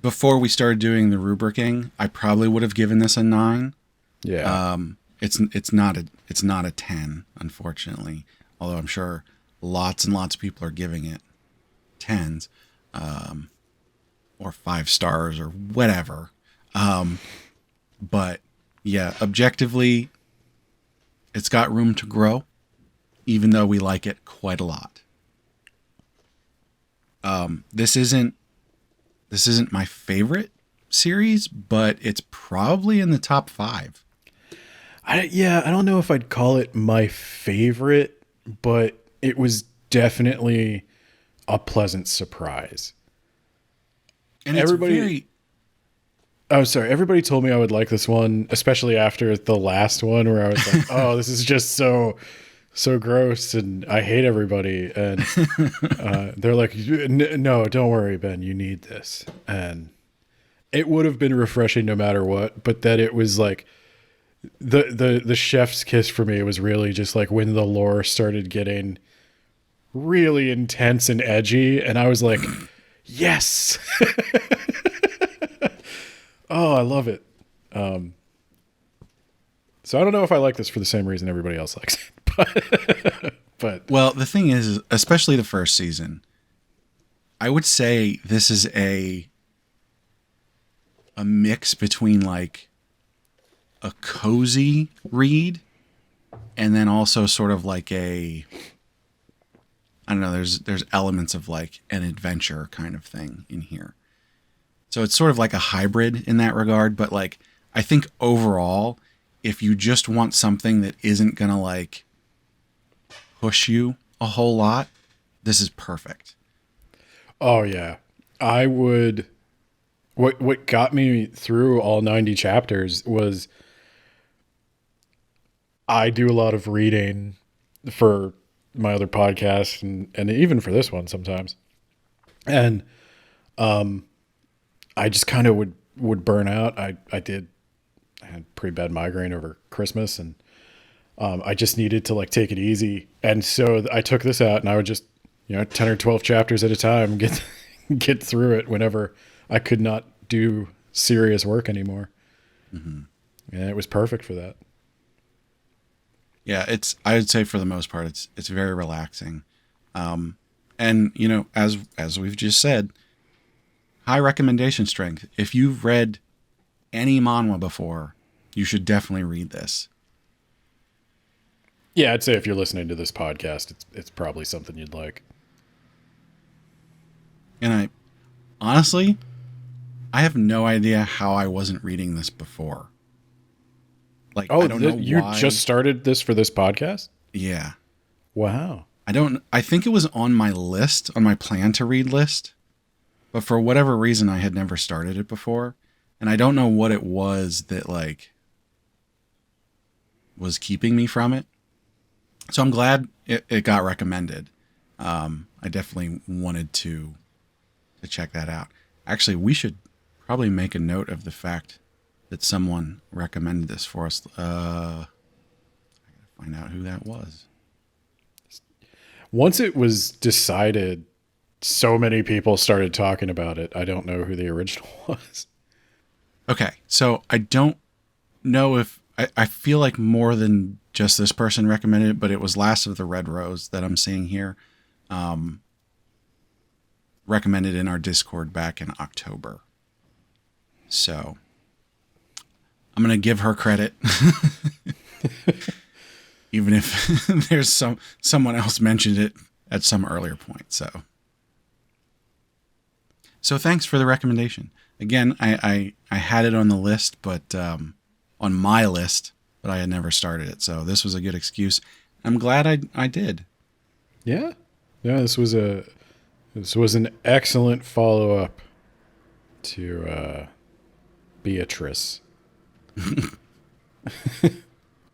before we started doing the rubricing, I probably would have given this a 9. Yeah. It's not a 10, unfortunately. Although I'm sure lots and lots of people are giving it 10s, or 5 stars or whatever. But yeah, objectively, it's got room to grow, even though we like it quite a lot. This isn't my favorite series, but it's probably in the top 5. I don't know if I'd call it my favorite, but it was definitely a pleasant surprise. And everybody told me I would like this one, especially after the last one where I was like, oh, this is just so gross and I hate everybody. And they're like, no, don't worry, Ben, you need this. And it would have been refreshing no matter what, but that it was like the chef's kiss for me was really just like when the lore started getting really intense and edgy. And I was like, yes. Oh, I love it. So I don't know if I like this for the same reason everybody else likes it. But well, the thing is, especially the first season, I would say this is a mix between like a cozy read and then also sort of like I don't know, there's elements of like an adventure kind of thing in here. So it's sort of like a hybrid in that regard, but like I think overall, if you just want something that isn't going to like push you a whole lot, this is perfect. Oh yeah. I would what got me through all 90 chapters was I do a lot of reading for my other podcast and even for this one sometimes. And I just kind of would burn out. I had pretty bad migraine over Christmas and I just needed to like take it easy. And so I took this out and I would just, 10 or 12 chapters at a time, get through it whenever I could not do serious work anymore. And it was perfect for that. Yeah, I would say for the most part, it's very relaxing. And you know, as we've just said, high recommendation strength. If you've read any manhwa before, you should definitely read this. Yeah, I'd say if you're listening to this podcast, it's probably something you'd like. And I honestly, I have no idea how I wasn't reading this before. Like, Oh, I don't know you why. just started this for this podcast? Yeah. Wow. I think it was on my list, on my plan to read list, but for whatever reason, I had never started it before. And I don't know what it was that like was keeping me from it. So I'm glad it got recommended. I definitely wanted to check that out. Actually, we should probably make a note of the fact that someone recommended this for us. I gotta find out who that was. Once it was decided, so many people started talking about it. I don't know who the original was. Okay, so I don't know if I feel like more than just this person recommended it, but it was Last of the Red Rose that I'm seeing here. Recommended in our Discord back in October. So I'm going to give her credit. Even if there's someone else mentioned it at some earlier point. So thanks for the recommendation. Again, I had it on the list, but on my list, but I had never started it. So this was a good excuse. I'm glad I did. Yeah. Yeah, this was an excellent follow-up to Beatrice.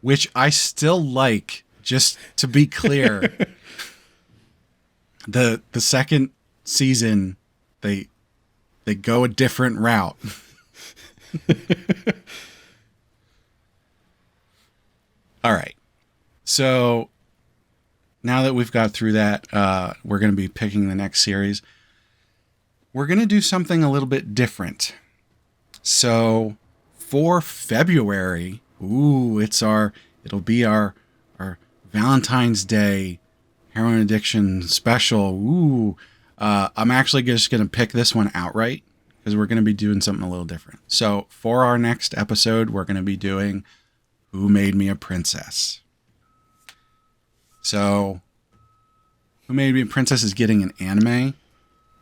Which I still like, just to be clear. The second season, they go a different route. All right. So now that we've got through that, we're going to be picking the next series. We're going to do something a little bit different. So for February, it'll be our Valentine's Day Heroine Addiction special. I'm actually just going to pick this one outright because we're going to be doing something a little different. So for our next episode, we're going to be doing Who Made Me a Princess? So Who Made Me a Princess is getting an anime.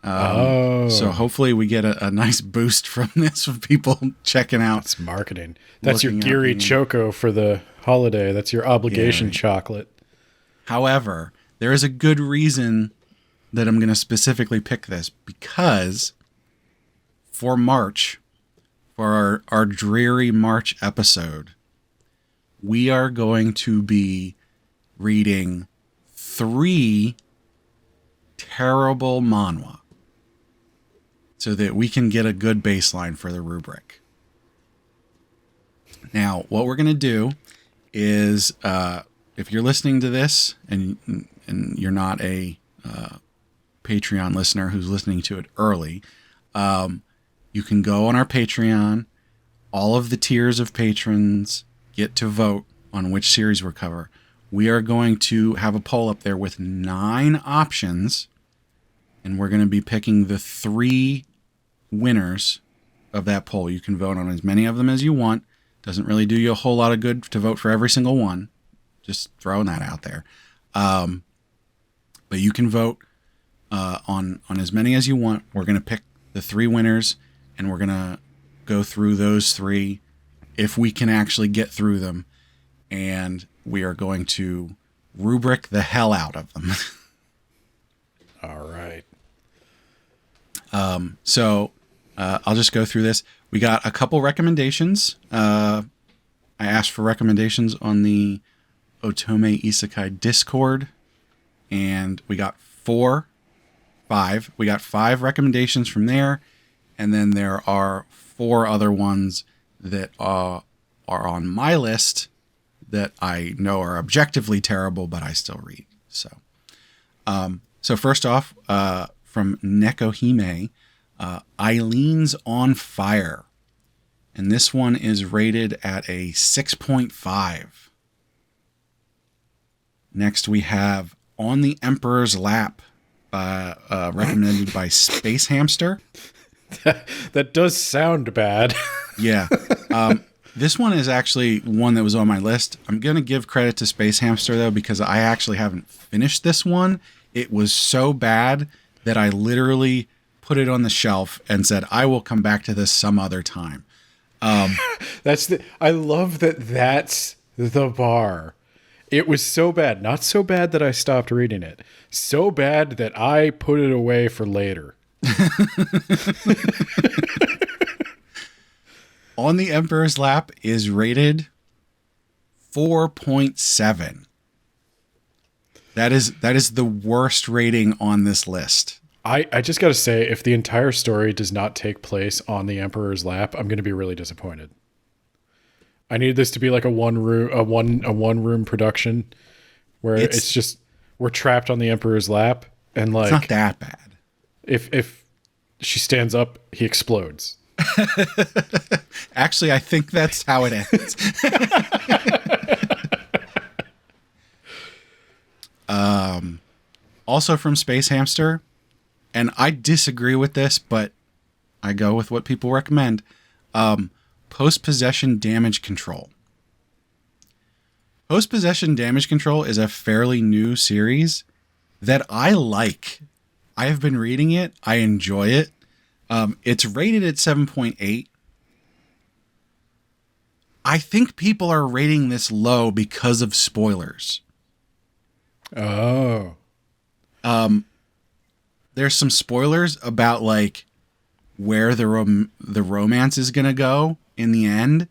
So hopefully we get a nice boost from this with people checking out. It's marketing. That's your Giri Choco for the holiday. That's your obligation chocolate. However, there is a good reason that I'm going to specifically pick this, because for March, for our dreary March episode, we are going to be reading 3 terrible manhwa so that we can get a good baseline for the rubric. Now, what we're going to do is, if you're listening to this and you're not a Patreon listener who's listening to it early, you can go on our Patreon. All of the tiers of patrons get to vote on which series we're cover. We are going to have a poll up there with 9 options, and we're going to be picking the 3 winners of that poll. You can vote on as many of them as you want. Doesn't really do you a whole lot of good to vote for every single one. Just throwing that out there. But you can vote on as many as you want. We're going to pick the 3 winners, and we're going to go through those 3 if we can actually get through them. And we are going to rubric the hell out of them. All right. So I'll just go through this. We got a couple recommendations. I asked for recommendations on the Otome Isekai Discord, and we got 5. We got 5 recommendations from there, and then there are 4 other ones that are on my list that I know are objectively terrible, but I still read. So first off, from Nekohime, Eileen's on Fire. And this one is rated at a 6.5. Next, we have On the Emperor's Lap, recommended by Space Hamster. That does sound bad. Yeah. This one is actually one that was on my list. I'm going to give credit to Space Hamster, though, because I actually haven't finished this one. It was so bad that I literally put it on the shelf and said, I will come back to this some other time. I love that that's the bar. It was so bad. Not so bad that I stopped reading it. So bad that I put it away for later. On the Emperor's Lap is rated 4.7. That is the worst rating on this list. I just got to say, if the entire story does not take place on the Emperor's Lap, I'm going to be really disappointed. I need this to be like a one room production where it's just we're trapped on the Emperor's Lap, and like it's not that bad. If she stands up, he explodes. Actually, I think that's how it ends. Also from Space Hamster, and I disagree with this, but I go with what people recommend. Post-possession damage control. Post-possession damage control is a fairly new series that I like. I have been reading it. I enjoy it. It's rated at 7.8. I think people are rating this low because of spoilers. Oh. There's some spoilers about like where the romance is going to go in the end.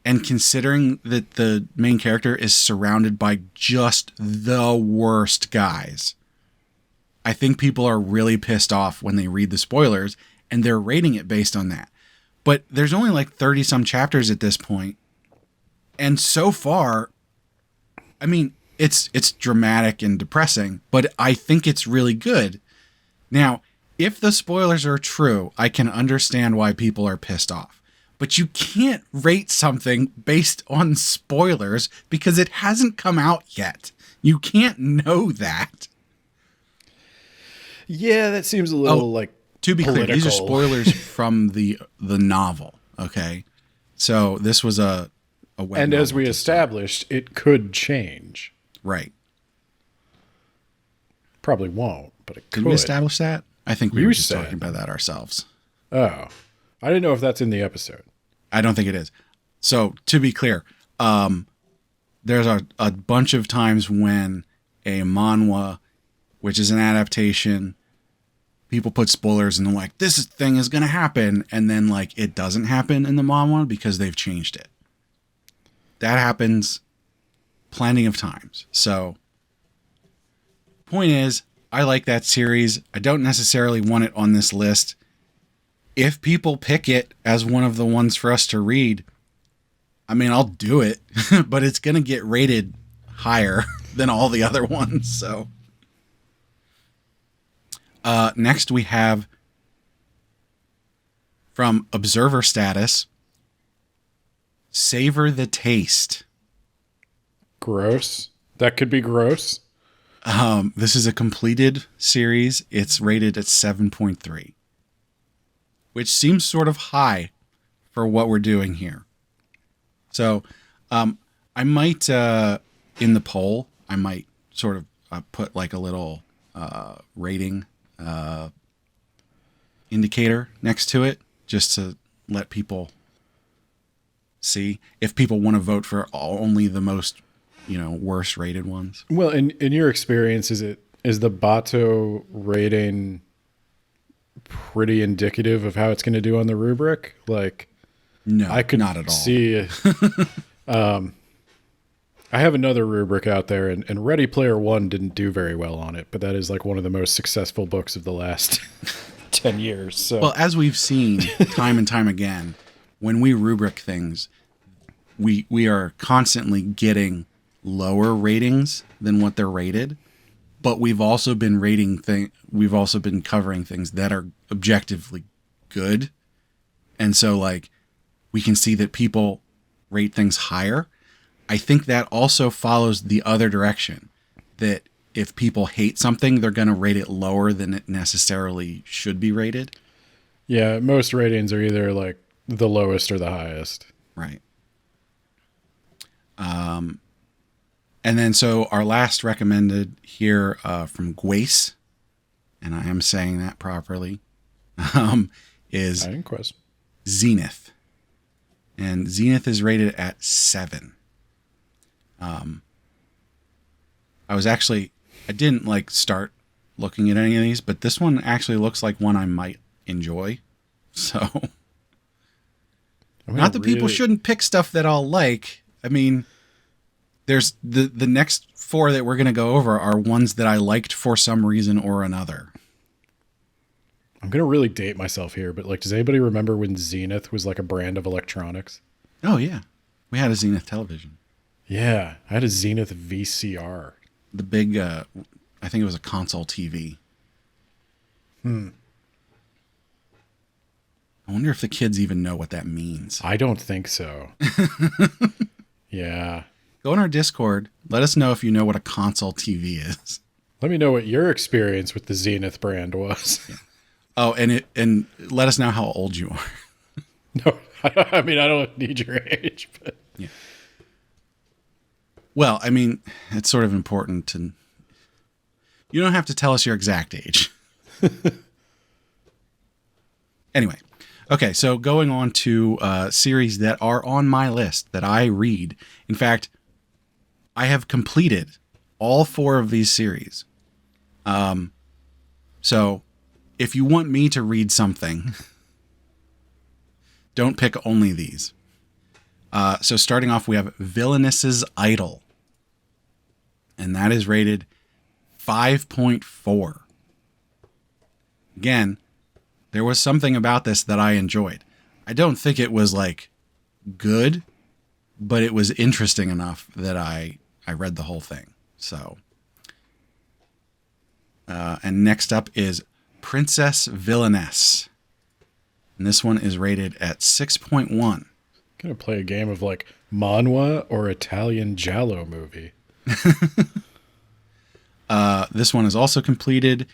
And considering that the main character is surrounded by just the worst guys, I think people are really pissed off when they read the spoilers and they're rating it based on that. But there's only like 30 some chapters at this point. And so far, I mean, it's dramatic and depressing, but I think it's really good. Now, if the spoilers are true, I can understand why people are pissed off. But you can't rate something based on spoilers because it hasn't come out yet. You can't know that. Yeah, that seems a little to be political. Clear, these are spoilers from the novel. Okay, so this was a web and as novel we to established, it could change. Right. Probably won't, but it could. Did we establish that? I think we You were just said. talking about that ourselves. Oh, I didn't know if that's in the episode. I don't think it is. So to be clear, there's a bunch of times when a manhwa, which is an adaptation, people put spoilers and they're like, this thing is going to happen. And then like it doesn't happen in the manhwa because they've changed it. That happens plenty of times. So point is, I like that series. I don't necessarily want it on this list. If people pick it as one of the ones for us to read, I mean, I'll do it, but it's going to get rated higher than all the other ones. So next we have from Observer Status, Savor the Taste. Gross. That could be gross. This is a completed series. It's rated at 7.3. Which seems sort of high for what we're doing here. So I might, in the poll, I might sort of put like a little rating indicator next to it, just to let people see if people want to vote for only the most, worst rated ones. Well, in your experience, is the Bato rating pretty indicative of how it's going to do on the rubric? Like, no, I could not at all. See, I have another rubric out there, and Ready Player One didn't do very well on it, but that is like one of the most successful books of the last 10 years. So, well, as we've seen time and time again, when we rubric things, we are constantly getting lower ratings than what they're rated. but we've also been covering things that are objectively good. And so like we can see that people rate things higher. I think that also follows the other direction, that if people hate something, they're going to rate it lower than it necessarily should be rated. Yeah, most ratings are either like the lowest or the highest. Right. And then so our last recommended here from Gwace, and I am saying that properly, is I didn't question. Zenith. And Zenith is rated at 7. I didn't like start looking at any of these, but this one actually looks like one I might enjoy. So, not that people shouldn't pick stuff that I'll like. I mean, there's the next 4 that we're going to go over are ones that I liked for some reason or another. I'm going to really date myself here, but like, does anybody remember when Zenith was like a brand of electronics? Oh, yeah. We had a Zenith television. Yeah, I had a Zenith VCR. The big, I think it was a console TV. I wonder if the kids even know what that means. I don't think so. Yeah. Go in our Discord. Let us know if you know what a console TV is. Let me know what your experience with the Zenith brand was. Yeah. Oh, and let us know how old you are. No, I mean, I don't need your age, but yeah. Well, I mean, it's sort of important to. You don't have to tell us your exact age. Anyway, okay, so going on to series that are on my list that I read. In fact, I have completed all 4 of these series. So if you want me to read something, don't pick only these. So starting off, we have Villainess's Idol. And that is rated 5.4. Again, there was something about this that I enjoyed. I don't think it was like good, but it was interesting enough that I read the whole thing. So, and next up is Princess Villainess. And this one is rated at 6.1. Gonna play a game of like manhwa or Italian giallo movie. This one is also completed,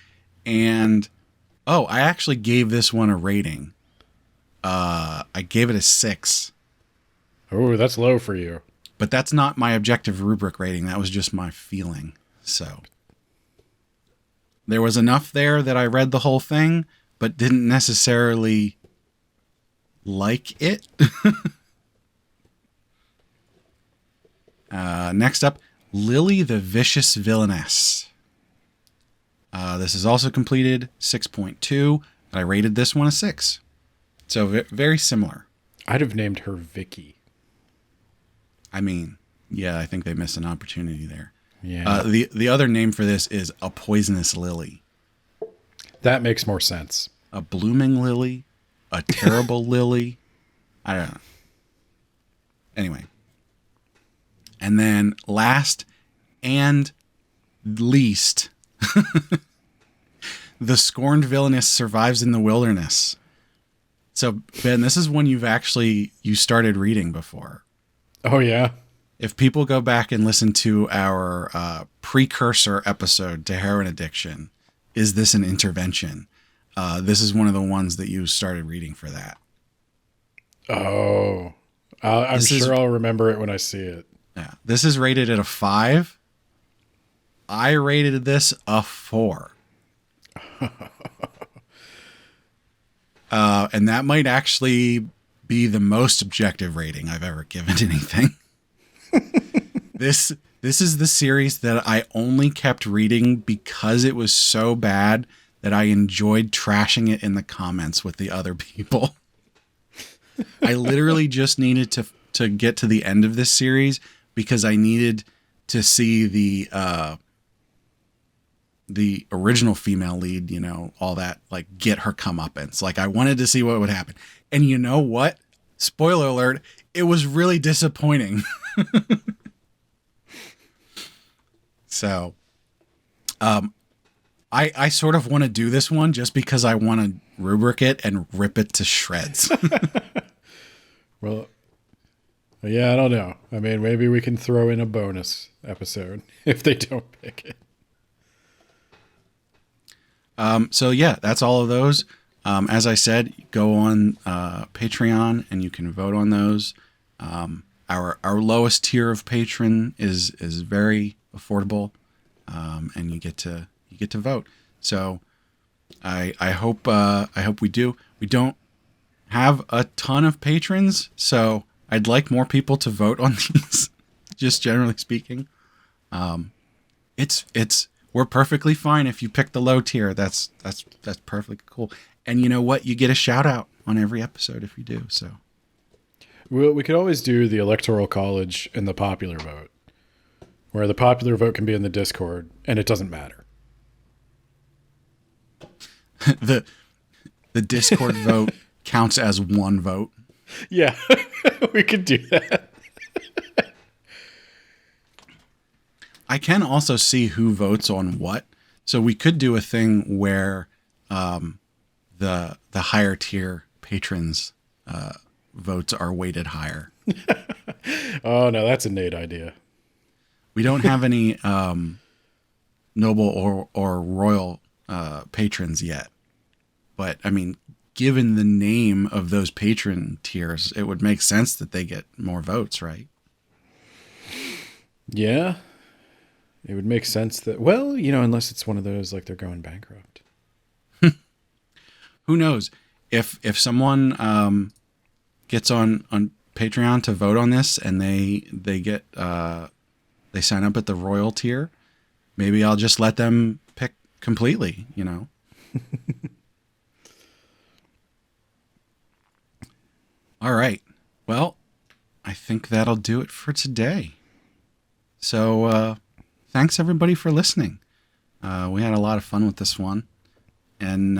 and I actually gave this one a rating. I gave it a 6. Oh, that's low for you. But that's not my objective rubric rating. That was just my feeling. So there was enough there that I read the whole thing, but didn't necessarily like it. Next up, Lily the Vicious Villainess. This is also completed, 6.2, and I rated this one a 6. So very similar. I'd have named her Vicky. I mean, yeah, I think they missed an opportunity there. Yeah. The other name for this is A Poisonous Lily. That makes more sense. A blooming lily, a terrible lily. I don't know. Anyway. And then last and least, The Scorned Villainess Survives in the Wilderness. So, Ben, this is one you started reading before. Oh, yeah? If people go back and listen to our precursor episode to Heroine Addiction, Is This an Intervention? This is one of the ones that you started reading for that. Oh. I'm sure I'll remember it when I see it. Yeah. This is rated at a 5. I rated this a 4. And that might actually be the most objective rating I've ever given anything. This is the series that I only kept reading because it was so bad that I enjoyed trashing it in the comments with the other people. I literally just needed to get to the end of this series because I needed to see the original female lead, all that, like, get her comeuppance. Like, I wanted to see what would happen. And you know what? Spoiler alert, it was really disappointing. So, I sort of want to do this one just because I want to rubric it and rip it to shreds. Well, yeah, I don't know. I mean, maybe we can throw in a bonus episode if they don't pick it. So yeah, that's all of those. As I said, go on Patreon and you can vote on those. Our lowest tier of patron is very affordable, and you get to vote. So I hope we do. We don't have a ton of patrons, so I'd like more people to vote on these. Just generally speaking, we're perfectly fine if you pick the low tier. That's perfectly cool. And you know what? You get a shout out on every episode if you do. So We could always do the Electoral College and the popular vote, where the popular vote can be in the Discord and it doesn't matter. the Discord vote counts as one vote. Yeah, we could do that. I can also see who votes on what. So we could do a thing where the higher tier patrons votes are weighted higher. Oh, no, that's a Nate idea. We don't have any noble or royal patrons yet. But, I mean, given the name of those patron tiers, it would make sense that they get more votes, right? Yeah. It would make sense that, well, unless it's one of those, like they're going bankrupt. Who knows? If someone gets on Patreon to vote on this and they get they sign up at the royal tier, maybe I'll just let them pick completely, All right. Well, I think that'll do it for today. So thanks everybody for listening. We had a lot of fun with this one. And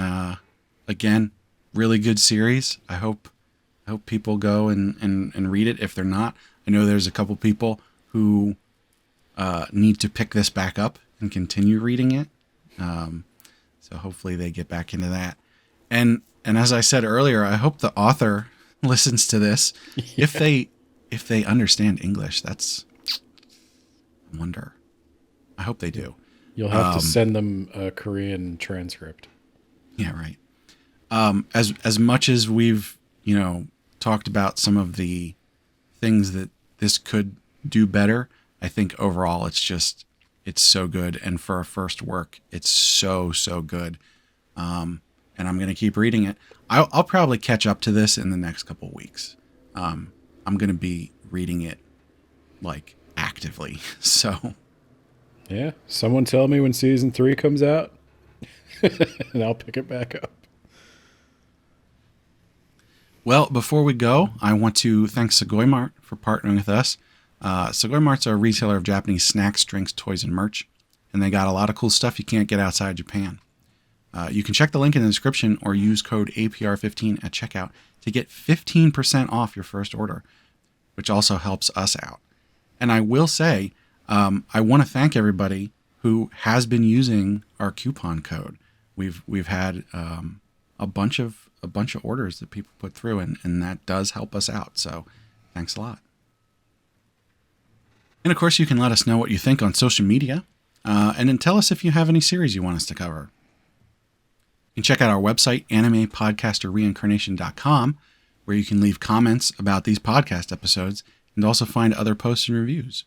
again, really good series. I hope people go and read it. If they're not, I know there's a couple people who need to pick this back up and continue reading it. So hopefully they get back into that. And as I said earlier, I hope the author listens to this. Yeah. If they understand English. That's, I wonder. I hope they do. You'll have to send them a Korean transcript. Yeah, right. As much as we've, talked about some of the things that this could do better, I think overall it's so good. And for a first work, it's so good. And I'm going to keep reading it. I'll probably catch up to this in the next couple of weeks. I'm going to be reading it like actively. So yeah, someone tell me when season 3 comes out and I'll pick it back up. Well, before we go, I want to thank Sugoi Mart for partnering with us. Sugoi Mart's a retailer of Japanese snacks, drinks, toys, and merch, and they got a lot of cool stuff you can't get outside Japan. You can check the link in the description or use code APR15 at checkout to get 15% off your first order, which also helps us out. And I will say, I want to thank everybody who has been using our coupon code. We've had a bunch of orders that people put through, and that does help us out. So thanks a lot. And of course, you can let us know what you think on social media, and then tell us if you have any series you want us to cover. You can check out our website, animepodcasterreincarnation.com, where you can leave comments about these podcast episodes and also find other posts and reviews.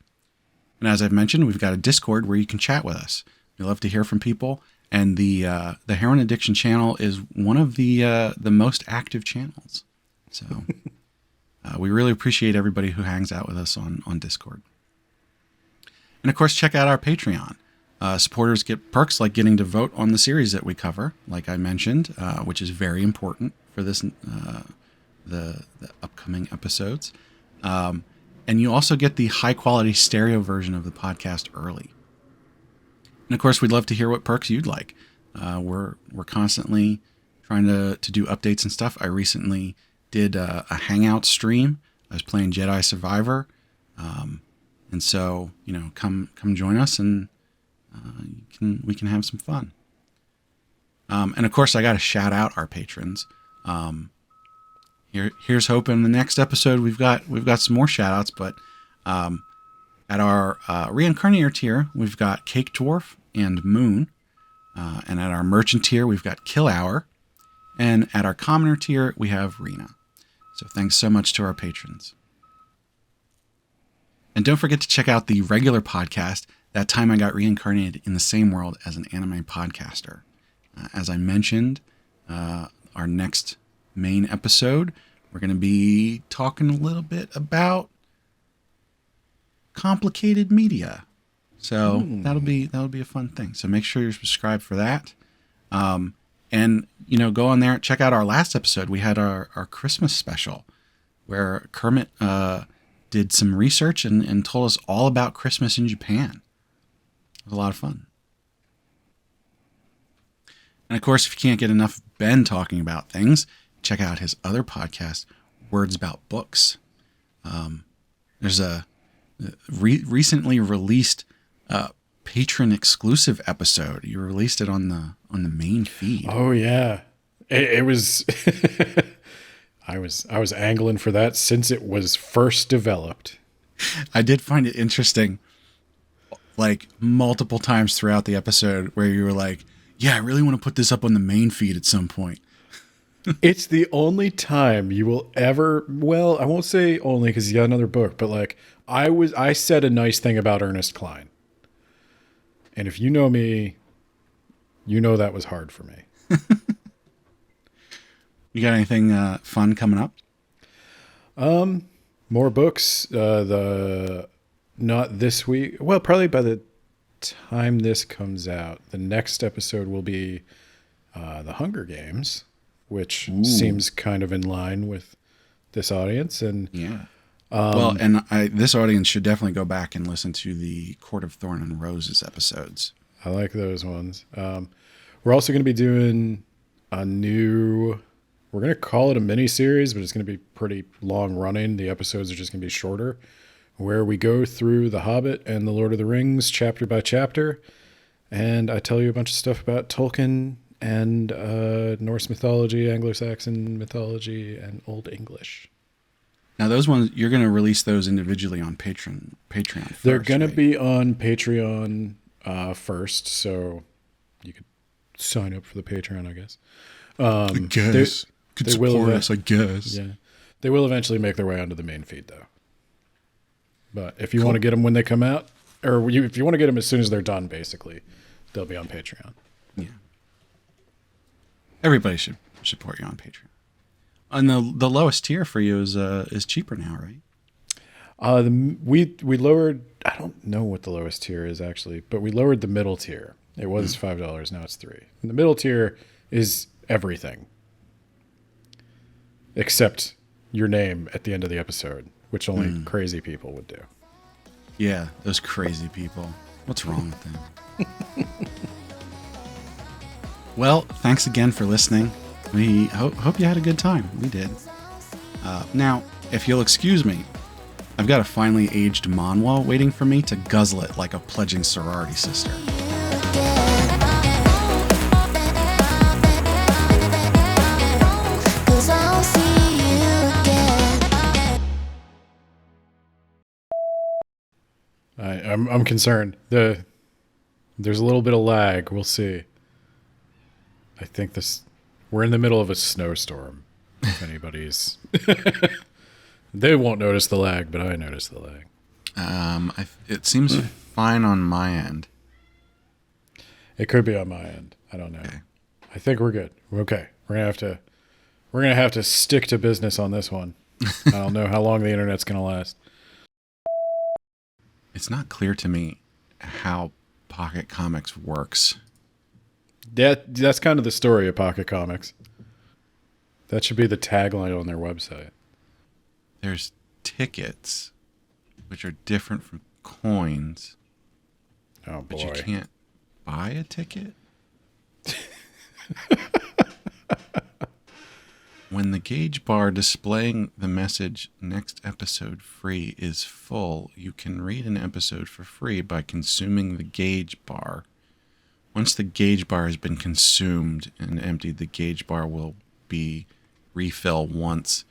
And as I've mentioned, we've got a Discord where you can chat with us. We love to hear from people, and the Heroine Addiction channel is one of the most active channels. So we really appreciate everybody who hangs out with us on Discord. And of course, check out our Patreon. Supporters get perks like getting to vote on the series that we cover, like I mentioned, which is very important for this the upcoming episodes. And you also get the high-quality stereo version of the podcast early. And of course, we'd love to hear what perks you'd like. We're constantly trying to do updates and stuff. I recently did a Hangout stream. I was playing Jedi Survivor. And so, come join us and we can have some fun. And of course, I got to shout out our patrons. Here's hoping the next episode we've got some more shout outs, but at our Reincarnator tier, we've got Cake Dwarf and Moon. And at our Merchant tier, we've got Kill Hour. And at our Commoner tier, we have Rena. So thanks so much to our patrons. And don't forget to check out the regular podcast, That Time I Got Reincarnated in the Same World as an Anime Podcaster. As I mentioned, our next main episode, we're going to be talking a little bit about complicated media. So that'll be a fun thing. So make sure you're subscribed for that. And, go on there, check out our last episode. We had our Christmas special where Kermit did some research and told us all about Christmas in Japan. It was a lot of fun. And of course, if you can't get enough of Ben talking about things, check out his other podcast, Words About Books. There's a recently released patron exclusive episode. You released it on the main feed. Oh yeah, it was. I was angling for that since it was first developed. I did find it interesting, like multiple times throughout the episode, where you were like, "Yeah, I really want to put this up on the main feed at some point." It's the only time you will ever. Well, I won't say only because he's got another book, but like I said a nice thing about Ernest Cline, and if you know me, you know that was hard for me. You got anything fun coming up? More books. Not this week. Well, probably by the time this comes out, the next episode will be The Hunger Games, which seems kind of in line with this audience. And yeah. This audience should definitely go back and listen to the Court of Thorn and Roses episodes. I like those ones. We're also going to be doing a new. We're going to call it a mini series, but it's going to be pretty long running. The episodes are just going to be shorter, where we go through The Hobbit and The Lord of the Rings chapter by chapter. And I tell you a bunch of stuff about Tolkien and Norse mythology, Anglo-Saxon mythology, and Old English. Now, those ones, you're going to release those individually on Patreon first, They're going to right? be on Patreon first, so you could sign up for the Patreon, I guess. I guess. Could support us, I guess. Yeah. They will eventually make their way onto the main feed, though. But if you want to get them when they come out, or if you want to get them as soon as they're done, basically, they'll be on Patreon. Yeah. Everybody should support you on Patreon. And the lowest tier for you is cheaper now, right? We lowered. I don't know what the lowest tier is actually, but we lowered the middle tier. It was $5. Now it's $3. And the middle tier is everything, except your name at the end of the episode, which only crazy people would do. Yeah, those crazy people. What's wrong with them? Well, thanks again for listening. We hope you had a good time. We did. Now, if you'll excuse me, I've got a finely aged manhwa waiting for me to guzzle it like a pledging sorority sister. I'm concerned. There's a little bit of lag. We'll see. I think we're in the middle of a snowstorm. If anybody's, they won't notice the lag, but I notice the lag. It seems fine on my end. It could be on my end. I don't know. Okay. I think we're good. We're okay. We're gonna have to stick to business on this one. I don't know how long the internet's gonna last. It's not clear to me how Pocket Comics works. That's kind of the story of Pocket Comics. That should be the tagline on their website. There's tickets, which are different from coins. Oh boy! But you can't buy a ticket. When the gauge bar displaying the message "Next episode free" is full, you can read an episode for free by consuming the gauge bar. Once the gauge bar has been consumed and emptied, the gauge bar will be refill once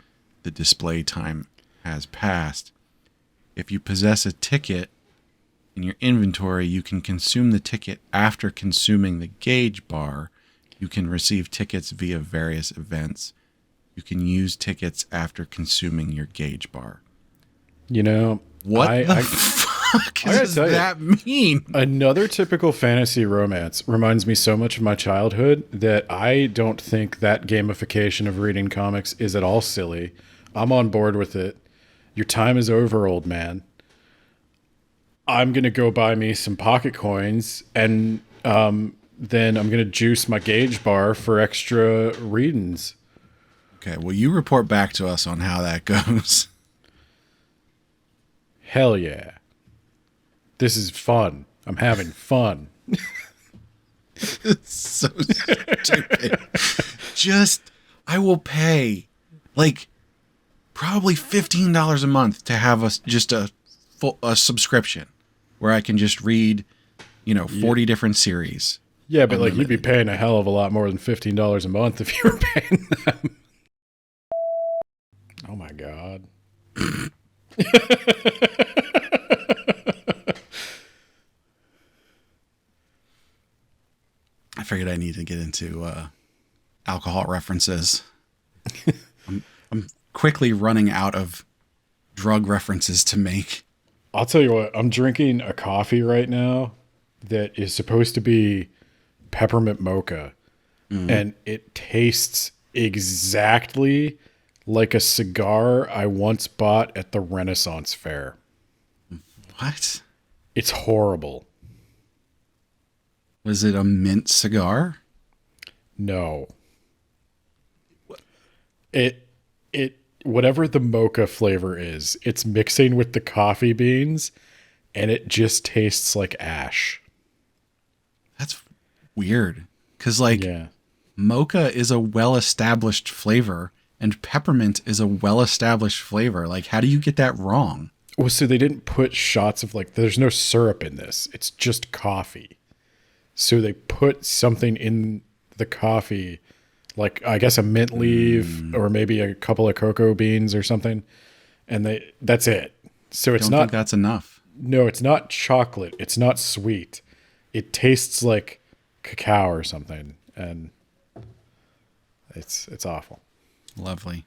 the display time has passed. If you possess a ticket in your inventory, you can consume the ticket after consuming the gauge bar. You can receive tickets via various events. You can use tickets after consuming your gauge bar. You know, What the fuck does that mean? Another typical fantasy romance reminds me so much of my childhood that I don't think that gamification of reading comics is at all silly. I'm on board with it. Your time is over, old man. I'm going to go buy me some pocket coins, and then I'm going to juice my gauge bar for extra readings. Okay, well, you report back to us on how that goes. Hell yeah. This is fun. I'm having fun. It's so stupid. I will pay like probably $15 a month to have a subscription where I can just read, 40 different series. Yeah, but like you'd be paying a hell of a lot more than $15 a month if you were paying them. Oh my God. I figured I need to get into alcohol references. I'm quickly running out of drug references to make. I'll tell you what, I'm drinking a coffee right now that is supposed to be peppermint mocha. And it tastes exactly like a cigar I once bought at the Renaissance Fair. What? It's horrible. Was it a mint cigar? No. It whatever the mocha flavor is, it's mixing with the coffee beans and it just tastes like ash. That's weird. Cuz mocha is a well-established flavor and peppermint is a well-established flavor. Like, how do you get that wrong? Well, so they didn't put shots of there's no syrup in this. It's just coffee. So they put something in the coffee, like I guess a mint leaf or maybe a couple of cocoa beans or something. And that's it. So it's I don't think that's enough. No, it's not chocolate. It's not sweet. It tastes like cacao or something. And it's awful. Lovely.